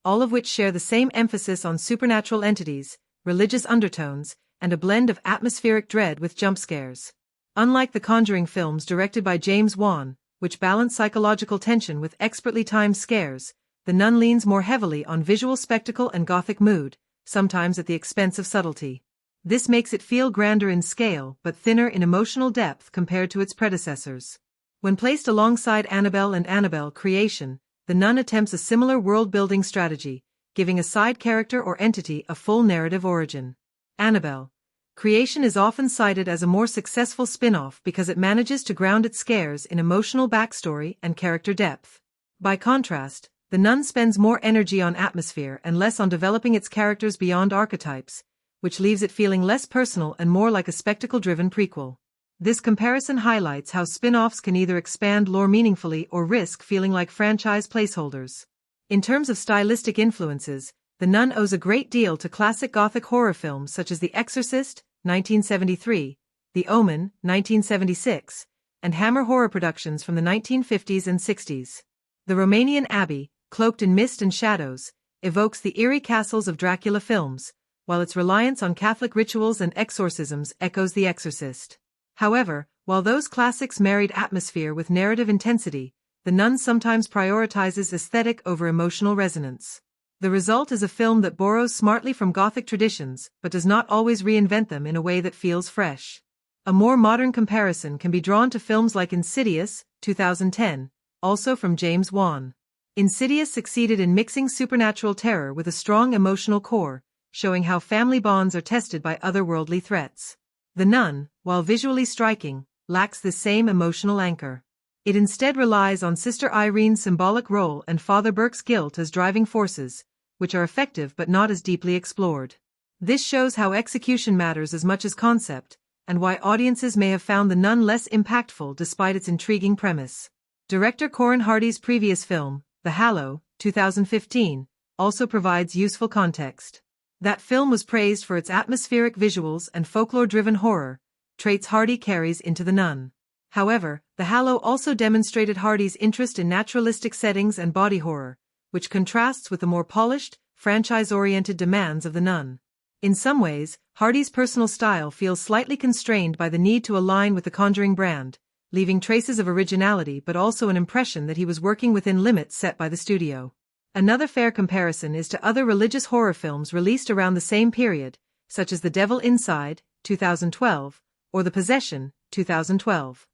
A: all of which share the same emphasis on supernatural entities, religious undertones, and a blend of atmospheric dread with jump scares. Unlike the Conjuring films directed by James Wan, which balance psychological tension with expertly timed scares, The Nun leans more heavily on visual spectacle and gothic mood, sometimes at the expense of subtlety. This makes it feel grander in scale but thinner in emotional depth compared to its predecessors. When placed alongside Annabelle and Annabelle Creation, The Nun attempts a similar world-building strategy, giving a side character or entity a full narrative origin. Annabelle Creation is often cited as a more successful spin-off because it manages to ground its scares in emotional backstory and character depth. By contrast, The Nun spends more energy on atmosphere and less on developing its characters beyond archetypes, which leaves it feeling less personal and more like a spectacle-driven prequel. This comparison highlights how spin-offs can either expand lore meaningfully or risk feeling like franchise placeholders. In terms of stylistic influences, The Nun owes a great deal to classic Gothic horror films such as The Exorcist, 1973, The Omen, 1976, and Hammer horror productions from the 1950s and 60s. The Romanian Abbey, cloaked in mist and shadows, evokes the eerie castles of Dracula films, while its reliance on Catholic rituals and exorcisms echoes The Exorcist. However, while those classics married atmosphere with narrative intensity, The Nun sometimes prioritizes aesthetic over emotional resonance. The result is a film that borrows smartly from Gothic traditions but does not always reinvent them in a way that feels fresh. A more modern comparison can be drawn to films like Insidious, 2010, also from James Wan. Insidious succeeded in mixing supernatural terror with a strong emotional core, showing how family bonds are tested by otherworldly threats. The Nun, while visually striking, lacks this same emotional anchor. It instead relies on Sister Irene's symbolic role and Father Burke's guilt as driving forces, which are effective but not as deeply explored. This shows how execution matters as much as concept, and why audiences may have found The Nun less impactful despite its intriguing premise. Director Corin Hardy's previous film, The Hallow, 2015, also provides useful context. That film was praised for its atmospheric visuals and folklore-driven horror, traits Hardy carries into The Nun. However, The Hallow also demonstrated Hardy's interest in naturalistic settings and body horror, which contrasts with the more polished, franchise-oriented demands of The Nun. In some ways, Hardy's personal style feels slightly constrained by the need to align with the Conjuring brand, leaving traces of originality but also an impression that he was working within limits set by the studio. Another fair comparison is to other religious horror films released around the same period, such as The Devil Inside, 2012, or The Possession, 2012.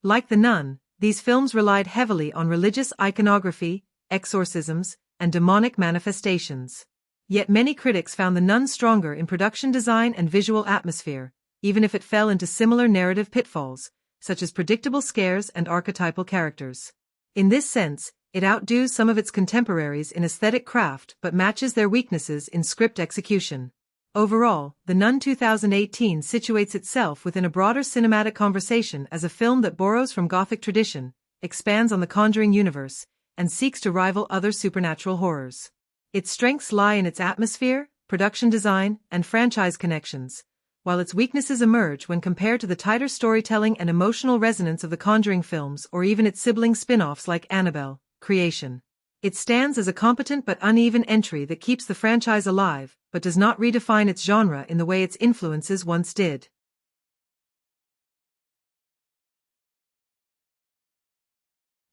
A: Like The Nun, these films relied heavily on religious iconography, exorcisms, and demonic manifestations. Yet many critics found The Nun stronger in production design and visual atmosphere, even if it fell into similar narrative pitfalls, such as predictable scares and archetypal characters. In this sense, it outdoes some of its contemporaries in aesthetic craft but matches their weaknesses in script execution. Overall, The Nun 2018 situates itself within a broader cinematic conversation as a film that borrows from Gothic tradition, expands on the Conjuring Universe, and seeks to rival other supernatural horrors. Its strengths lie in its atmosphere, production design, and franchise connections, while its weaknesses emerge when compared to the tighter storytelling and emotional resonance of the Conjuring films or even its sibling spin-offs like Annabelle, Creation. It stands as a competent but uneven entry that keeps the franchise alive, but does not redefine its genre in the way its influences once did.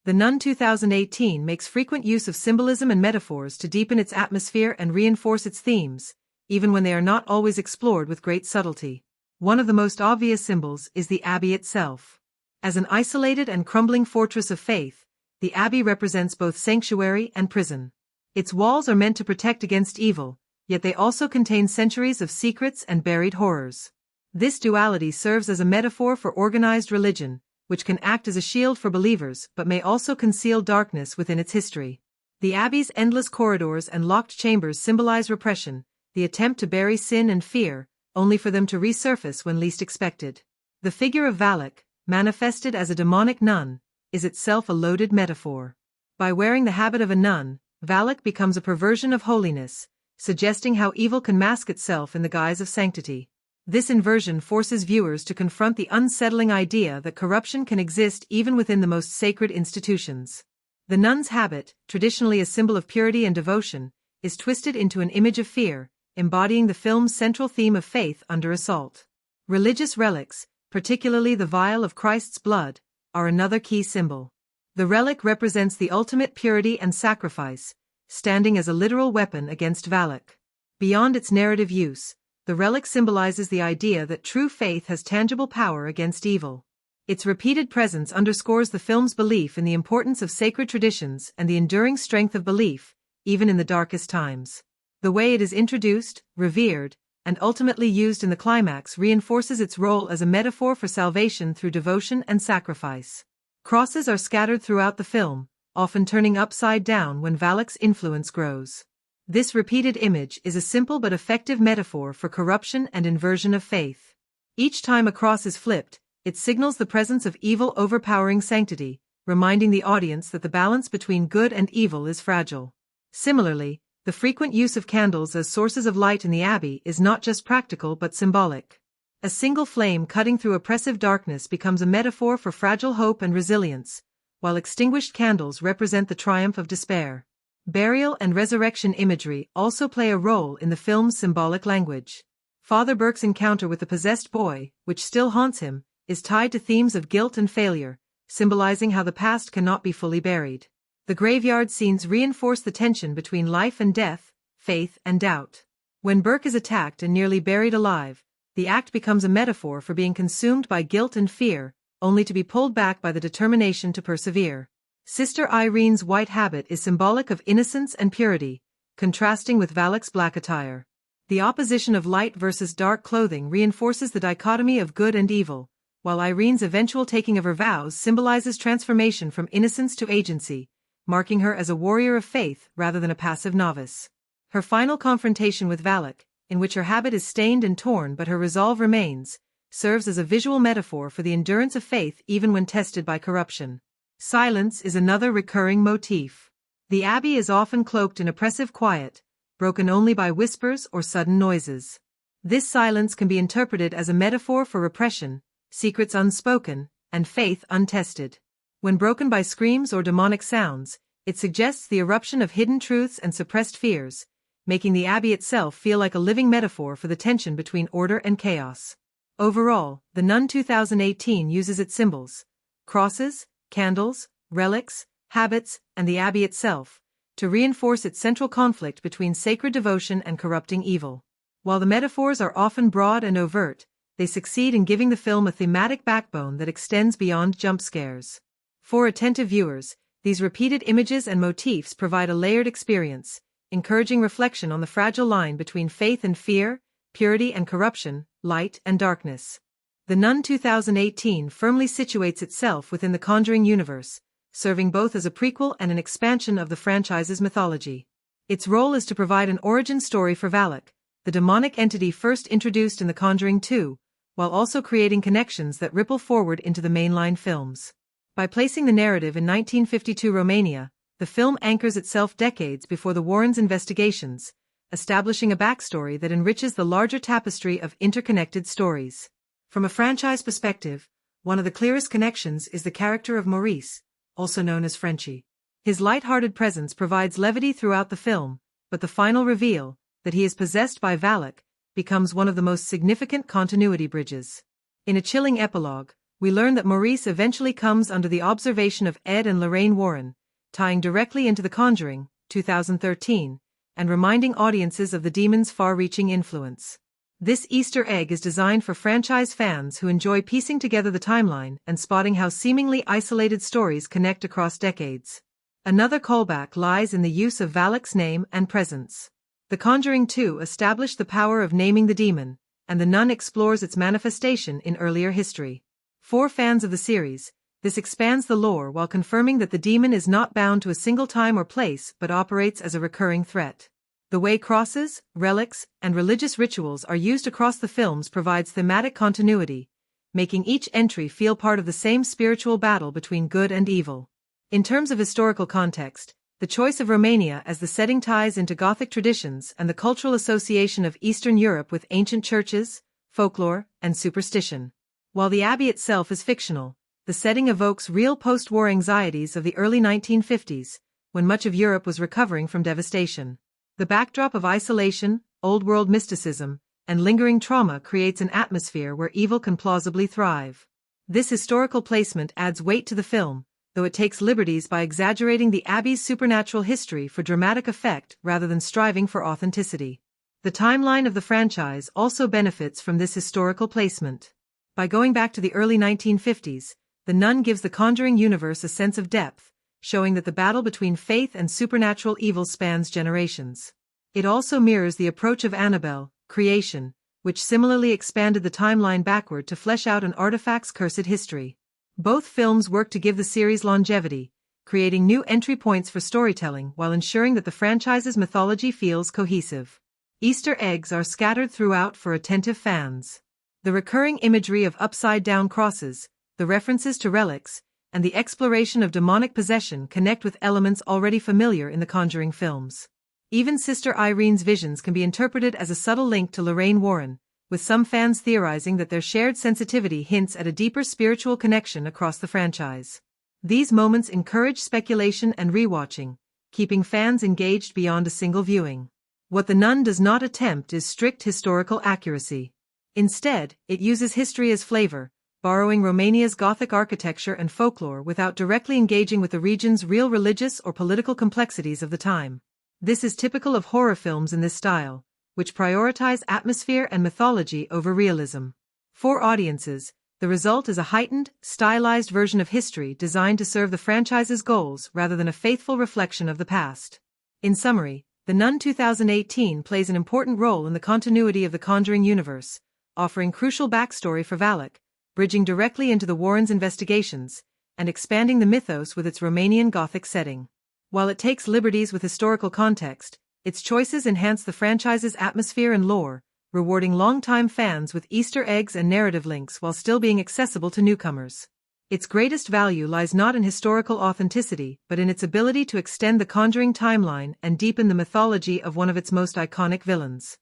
A: The Nun 2018 makes frequent use of symbolism and metaphors to deepen its atmosphere and reinforce its themes, even when they are not always explored with great subtlety. One of the most obvious symbols is the Abbey itself. As an isolated and crumbling fortress of faith, the Abbey represents both sanctuary and prison. Its walls are meant to protect against evil, yet they also contain centuries of secrets and buried horrors. This duality serves as a metaphor for organized religion, which can act as a shield for believers but may also conceal darkness within its history. The Abbey's endless corridors and locked chambers symbolize repression, the attempt to bury sin and fear, only for them to resurface when least expected. The figure of Valak, manifested as a demonic nun, is itself a loaded metaphor. By wearing the habit of a nun, Valak becomes a perversion of holiness, suggesting how evil can mask itself in the guise of sanctity. This inversion forces viewers to confront the unsettling idea that corruption can exist even within the most sacred institutions. The nun's habit, traditionally a symbol of purity and devotion, is twisted into an image of fear, embodying the film's central theme of faith under assault. Religious relics, particularly the vial of Christ's blood, are another key symbol. The relic represents the ultimate purity and sacrifice, standing as a literal weapon against Valak. Beyond its narrative use, the relic symbolizes the idea that true faith has tangible power against evil. Its repeated presence underscores the film's belief in the importance of sacred traditions and the enduring strength of belief, even in the darkest times. The way it is introduced, revered, and ultimately used in the climax reinforces its role as a metaphor for salvation through devotion and sacrifice. Crosses are scattered throughout the film, often turning upside down when Valak's influence grows. This repeated image is a simple but effective metaphor for corruption and inversion of faith. Each time a cross is flipped, it signals the presence of evil overpowering sanctity, reminding the audience that the balance between good and evil is fragile. Similarly, the frequent use of candles as sources of light in the Abbey is not just practical but symbolic. A single flame cutting through oppressive darkness becomes a metaphor for fragile hope and resilience, while extinguished candles represent the triumph of despair. Burial and resurrection imagery also play a role in the film's symbolic language. Father Burke's encounter with the possessed boy, which still haunts him, is tied to themes of guilt and failure, symbolizing how the past cannot be fully buried. The graveyard scenes reinforce the tension between life and death, faith and doubt. When Burke is attacked and nearly buried alive, the act becomes a metaphor for being consumed by guilt and fear, only to be pulled back by the determination to persevere. Sister Irene's white habit is symbolic of innocence and purity, contrasting with Valak's black attire. The opposition of light versus dark clothing reinforces the dichotomy of good and evil, while Irene's eventual taking of her vows symbolizes transformation from innocence to agency, marking her as a warrior of faith rather than a passive novice. Her final confrontation with Valak, in which her habit is stained and torn but her resolve remains, serves as a visual metaphor for the endurance of faith even when tested by corruption. Silence is another recurring motif. The Abbey is often cloaked in oppressive quiet, broken only by whispers or sudden noises. This silence can be interpreted as a metaphor for repression, secrets unspoken, and faith untested. When broken by screams or demonic sounds, it suggests the eruption of hidden truths and suppressed fears, making the Abbey itself feel like a living metaphor for the tension between order and chaos. Overall, The Nun 2018 uses its symbols, crosses, candles, relics, habits, and the abbey itself, to reinforce its central conflict between sacred devotion and corrupting evil. While the metaphors are often broad and overt, they succeed in giving the film a thematic backbone that extends beyond jump scares. For attentive viewers, these repeated images and motifs provide a layered experience, encouraging reflection on the fragile line between faith and fear, purity and corruption, light and darkness. The Nun 2018 firmly situates itself within the Conjuring Universe, serving both as a prequel and an expansion of the franchise's mythology. Its role is to provide an origin story for Valak, the demonic entity first introduced in The Conjuring 2, while also creating connections that ripple forward into the mainline films. By placing the narrative in 1952 Romania, the film anchors itself decades before the Warrens' investigations, establishing a backstory that enriches the larger tapestry of interconnected stories. From a franchise perspective, one of the clearest connections is the character of Maurice, also known as Frenchie. His light-hearted presence provides levity throughout the film, but the final reveal, that he is possessed by Valak, becomes one of the most significant continuity bridges. In a chilling epilogue, we learn that Maurice eventually comes under the observation of Ed and Lorraine Warren, tying directly into The Conjuring, 2013, and reminding audiences of the demon's far-reaching influence. This Easter egg is designed for franchise fans who enjoy piecing together the timeline and spotting how seemingly isolated stories connect across decades. Another callback lies in the use of Valak's name and presence. The Conjuring 2 established the power of naming the demon, and The Nun explores its manifestation in earlier history. For fans of the series, this expands the lore while confirming that the demon is not bound to a single time or place but operates as a recurring threat. The way crosses, relics, and religious rituals are used across the films provides thematic continuity, making each entry feel part of the same spiritual battle between good and evil. In terms of historical context, the choice of Romania as the setting ties into Gothic traditions and the cultural association of Eastern Europe with ancient churches, folklore, and superstition. While the abbey itself is fictional, the setting evokes real post-war anxieties of the early 1950s, when much of Europe was recovering from devastation. The backdrop of isolation, old-world mysticism, and lingering trauma creates an atmosphere where evil can plausibly thrive. This historical placement adds weight to the film, though it takes liberties by exaggerating the abbey's supernatural history for dramatic effect rather than striving for authenticity. The timeline of the franchise also benefits from this historical placement. By going back to the early 1950s, The Nun gives the Conjuring universe a sense of depth, showing that the battle between faith and supernatural evil spans generations. It also mirrors the approach of Annabelle, Creation, which similarly expanded the timeline backward to flesh out an artifact's cursed history. Both films work to give the series longevity, creating new entry points for storytelling while ensuring that the franchise's mythology feels cohesive. Easter eggs are scattered throughout for attentive fans. The recurring imagery of upside-down crosses, the references to relics, and the exploration of demonic possession connect with elements already familiar in the Conjuring films. Even Sister Irene's visions can be interpreted as a subtle link to Lorraine Warren, with some fans theorizing that their shared sensitivity hints at a deeper spiritual connection across the franchise. These moments encourage speculation and rewatching, keeping fans engaged beyond a single viewing. What The Nun does not attempt is strict historical accuracy. Instead, it uses history as flavor, borrowing Romania's Gothic architecture and folklore without directly engaging with the region's real religious or political complexities of the time. This is typical of horror films in this style, which prioritize atmosphere and mythology over realism. For audiences, the result is a heightened, stylized version of history designed to serve the franchise's goals rather than a faithful reflection of the past. In summary, The Nun 2018 plays an important role in the continuity of the Conjuring universe, offering crucial backstory for Valak, bridging directly into the Warrens' investigations, and expanding the mythos with its Romanian Gothic setting. While it takes liberties with historical context, its choices enhance the franchise's atmosphere and lore, rewarding longtime fans with Easter eggs and narrative links while still being accessible to newcomers. Its greatest value lies not in historical authenticity but in its ability to extend the Conjuring timeline and deepen the mythology of one of its most iconic villains.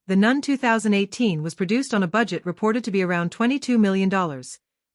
A: The Nun 2018 was produced on a budget reported to be around $22 million,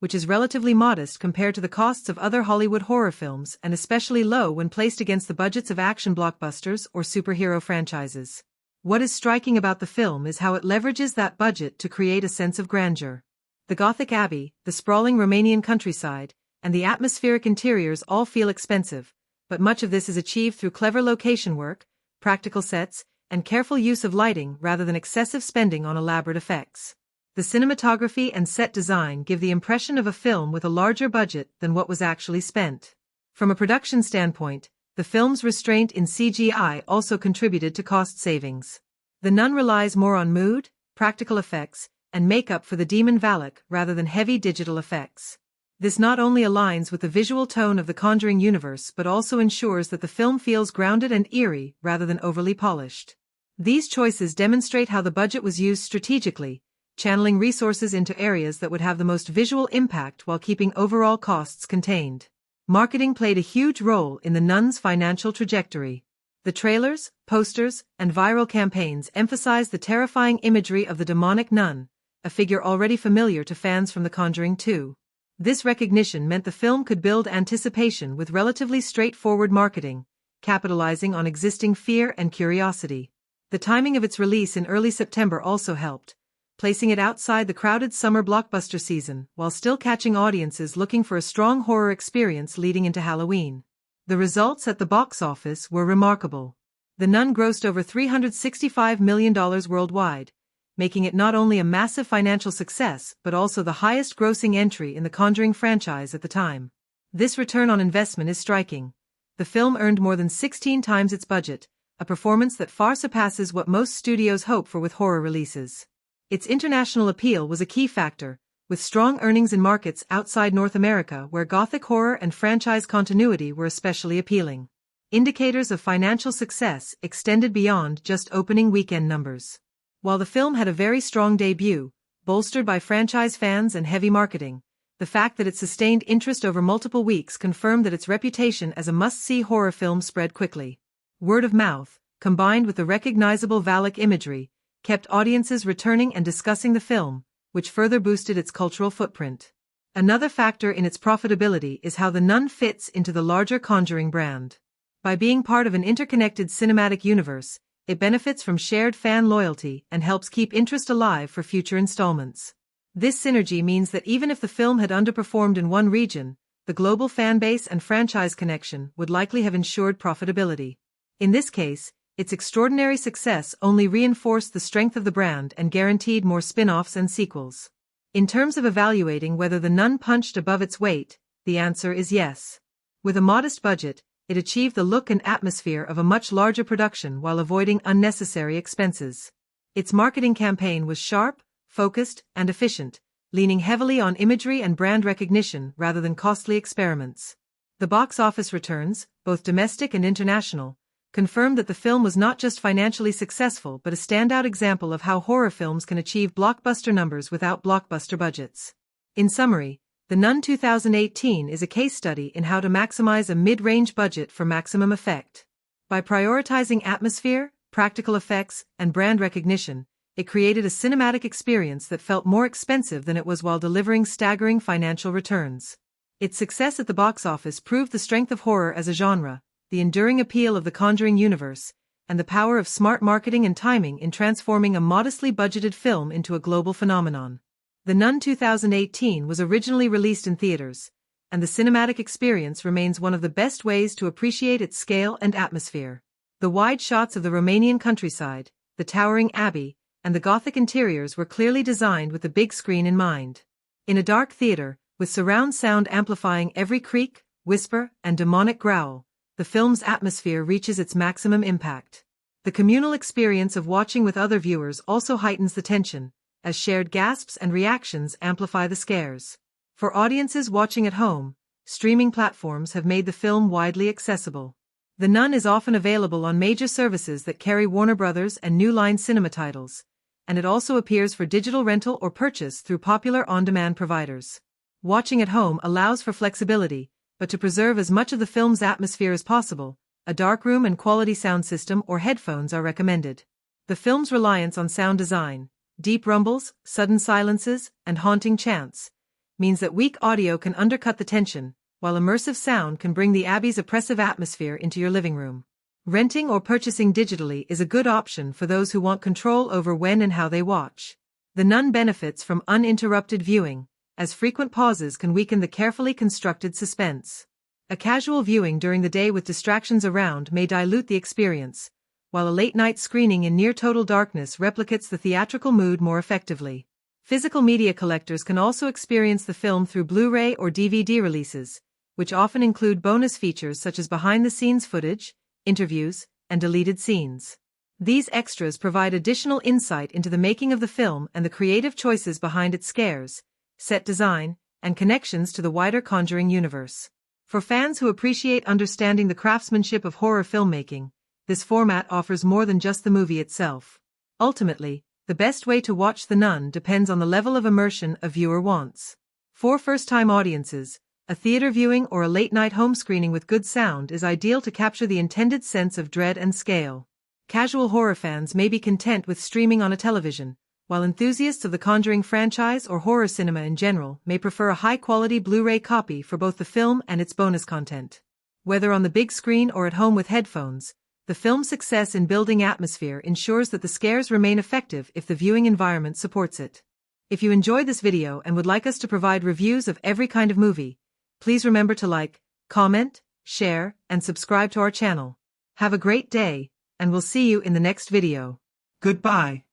A: which is relatively modest compared to the costs of other Hollywood horror films and especially low when placed against the budgets of action blockbusters or superhero franchises. What is striking about the film is how it leverages that budget to create a sense of grandeur. The Gothic abbey, the sprawling Romanian countryside, and the atmospheric interiors all feel expensive, but much of this is achieved through clever location work, practical sets, and careful use of lighting rather than excessive spending on elaborate effects. The cinematography and set design give the impression of a film with a larger budget than what was actually spent. From a production standpoint, the film's restraint in CGI also contributed to cost savings. The Nun relies more on mood, practical effects, and makeup for the demon Valak rather than heavy digital effects. This not only aligns with the visual tone of the Conjuring universe but also ensures that the film feels grounded and eerie rather than overly polished. These choices demonstrate how the budget was used strategically, channeling resources into areas that would have the most visual impact while keeping overall costs contained. Marketing played a huge role in the Nun's financial trajectory. The trailers, posters, and viral campaigns emphasized the terrifying imagery of the demonic nun, a figure already familiar to fans from The Conjuring 2. This recognition meant the film could build anticipation with relatively straightforward marketing, capitalizing on existing fear and curiosity. The timing of its release in early September also helped, placing it outside the crowded summer blockbuster season while still catching audiences looking for a strong horror experience leading into Halloween. The results at the box office were remarkable. The Nun grossed over $365 million worldwide, making it not only a massive financial success but also the highest-grossing entry in the Conjuring franchise at the time. This return on investment is striking. The film earned more than 16 times its budget, a performance that far surpasses what most studios hope for with horror releases. Its international appeal was a key factor, with strong earnings in markets outside North America where Gothic horror and franchise continuity were especially appealing. Indicators of financial success extended beyond just opening weekend numbers. While the film had a very strong debut, bolstered by franchise fans and heavy marketing, the fact that it sustained interest over multiple weeks confirmed that its reputation as a must-see horror film spread quickly. Word of mouth, combined with the recognizable Valak imagery, kept audiences returning and discussing the film, which further boosted its cultural footprint. Another factor in its profitability is how The Nun fits into the larger Conjuring brand. By being part of an interconnected cinematic universe, it benefits from shared fan loyalty and helps keep interest alive for future installments. This synergy means that even if the film had underperformed in one region, the global fanbase and franchise connection would likely have ensured profitability. In this case, its extraordinary success only reinforced the strength of the brand and guaranteed more spin-offs and sequels. In terms of evaluating whether The Nun punched above its weight, the answer is yes. With a modest budget, it achieved the look and atmosphere of a much larger production while avoiding unnecessary expenses. Its marketing campaign was sharp, focused, and efficient, leaning heavily on imagery and brand recognition rather than costly experiments. The box office returns, both domestic and international, confirmed that the film was not just financially successful but a standout example of how horror films can achieve blockbuster numbers without blockbuster budgets. In summary, The Nun 2018 is a case study in how to maximize a mid-range budget for maximum effect. By prioritizing atmosphere, practical effects, and brand recognition, it created a cinematic experience that felt more expensive than it was while delivering staggering financial returns. Its success at the box office proved the strength of horror as a genre, the enduring appeal of the Conjuring universe, and the power of smart marketing and timing in transforming a modestly budgeted film into a global phenomenon. The Nun 2018 was originally released in theaters, and the cinematic experience remains one of the best ways to appreciate its scale and atmosphere. The wide shots of the Romanian countryside, the towering abbey, and the Gothic interiors were clearly designed with the big screen in mind. In a dark theater, with surround sound amplifying every creak, whisper, and demonic growl, the film's atmosphere reaches its maximum impact. The communal experience of watching with other viewers also heightens the tension, as shared gasps and reactions amplify the scares. For audiences watching at home, streaming platforms have made the film widely accessible. The Nun is often available on major services that carry Warner Bros. And New Line Cinema titles, and it also appears for digital rental or purchase through popular on-demand providers. Watching at home allows for flexibility, but to preserve as much of the film's atmosphere as possible, a darkroom and quality sound system or headphones are recommended. The film's reliance on sound design, deep rumbles, sudden silences, and haunting chants, means that weak audio can undercut the tension, while immersive sound can bring the Abbey's oppressive atmosphere into your living room. Renting or purchasing digitally is a good option for those who want control over when and how they watch. The Nun benefits from uninterrupted viewing, as frequent pauses can weaken the carefully constructed suspense. A casual viewing during the day with distractions around may dilute the experience, while a late-night screening in near-total darkness replicates the theatrical mood more effectively. Physical media collectors can also experience the film through Blu-ray or DVD releases, which often include bonus features such as behind-the-scenes footage, interviews, and deleted scenes. These extras provide additional insight into the making of the film and the creative choices behind its scares, set design, and connections to the wider Conjuring universe. For fans who appreciate understanding the craftsmanship of horror filmmaking, this format offers more than just the movie itself. Ultimately, the best way to watch The Nun depends on the level of immersion a viewer wants. For first-time audiences, a theater viewing or a late-night home screening with good sound is ideal to capture the intended sense of dread and scale. Casual horror fans may be content with streaming on a television, while enthusiasts of the Conjuring franchise or horror cinema in general may prefer a high-quality Blu-ray copy for both the film and its bonus content. Whether on the big screen or at home with headphones, the film's success in building atmosphere ensures that the scares remain effective if the viewing environment supports it. If you enjoyed this video and would like us to provide reviews of every kind of movie, please remember to like, comment, share, and subscribe to our channel. Have a great day, and we'll see you in the next video. Goodbye.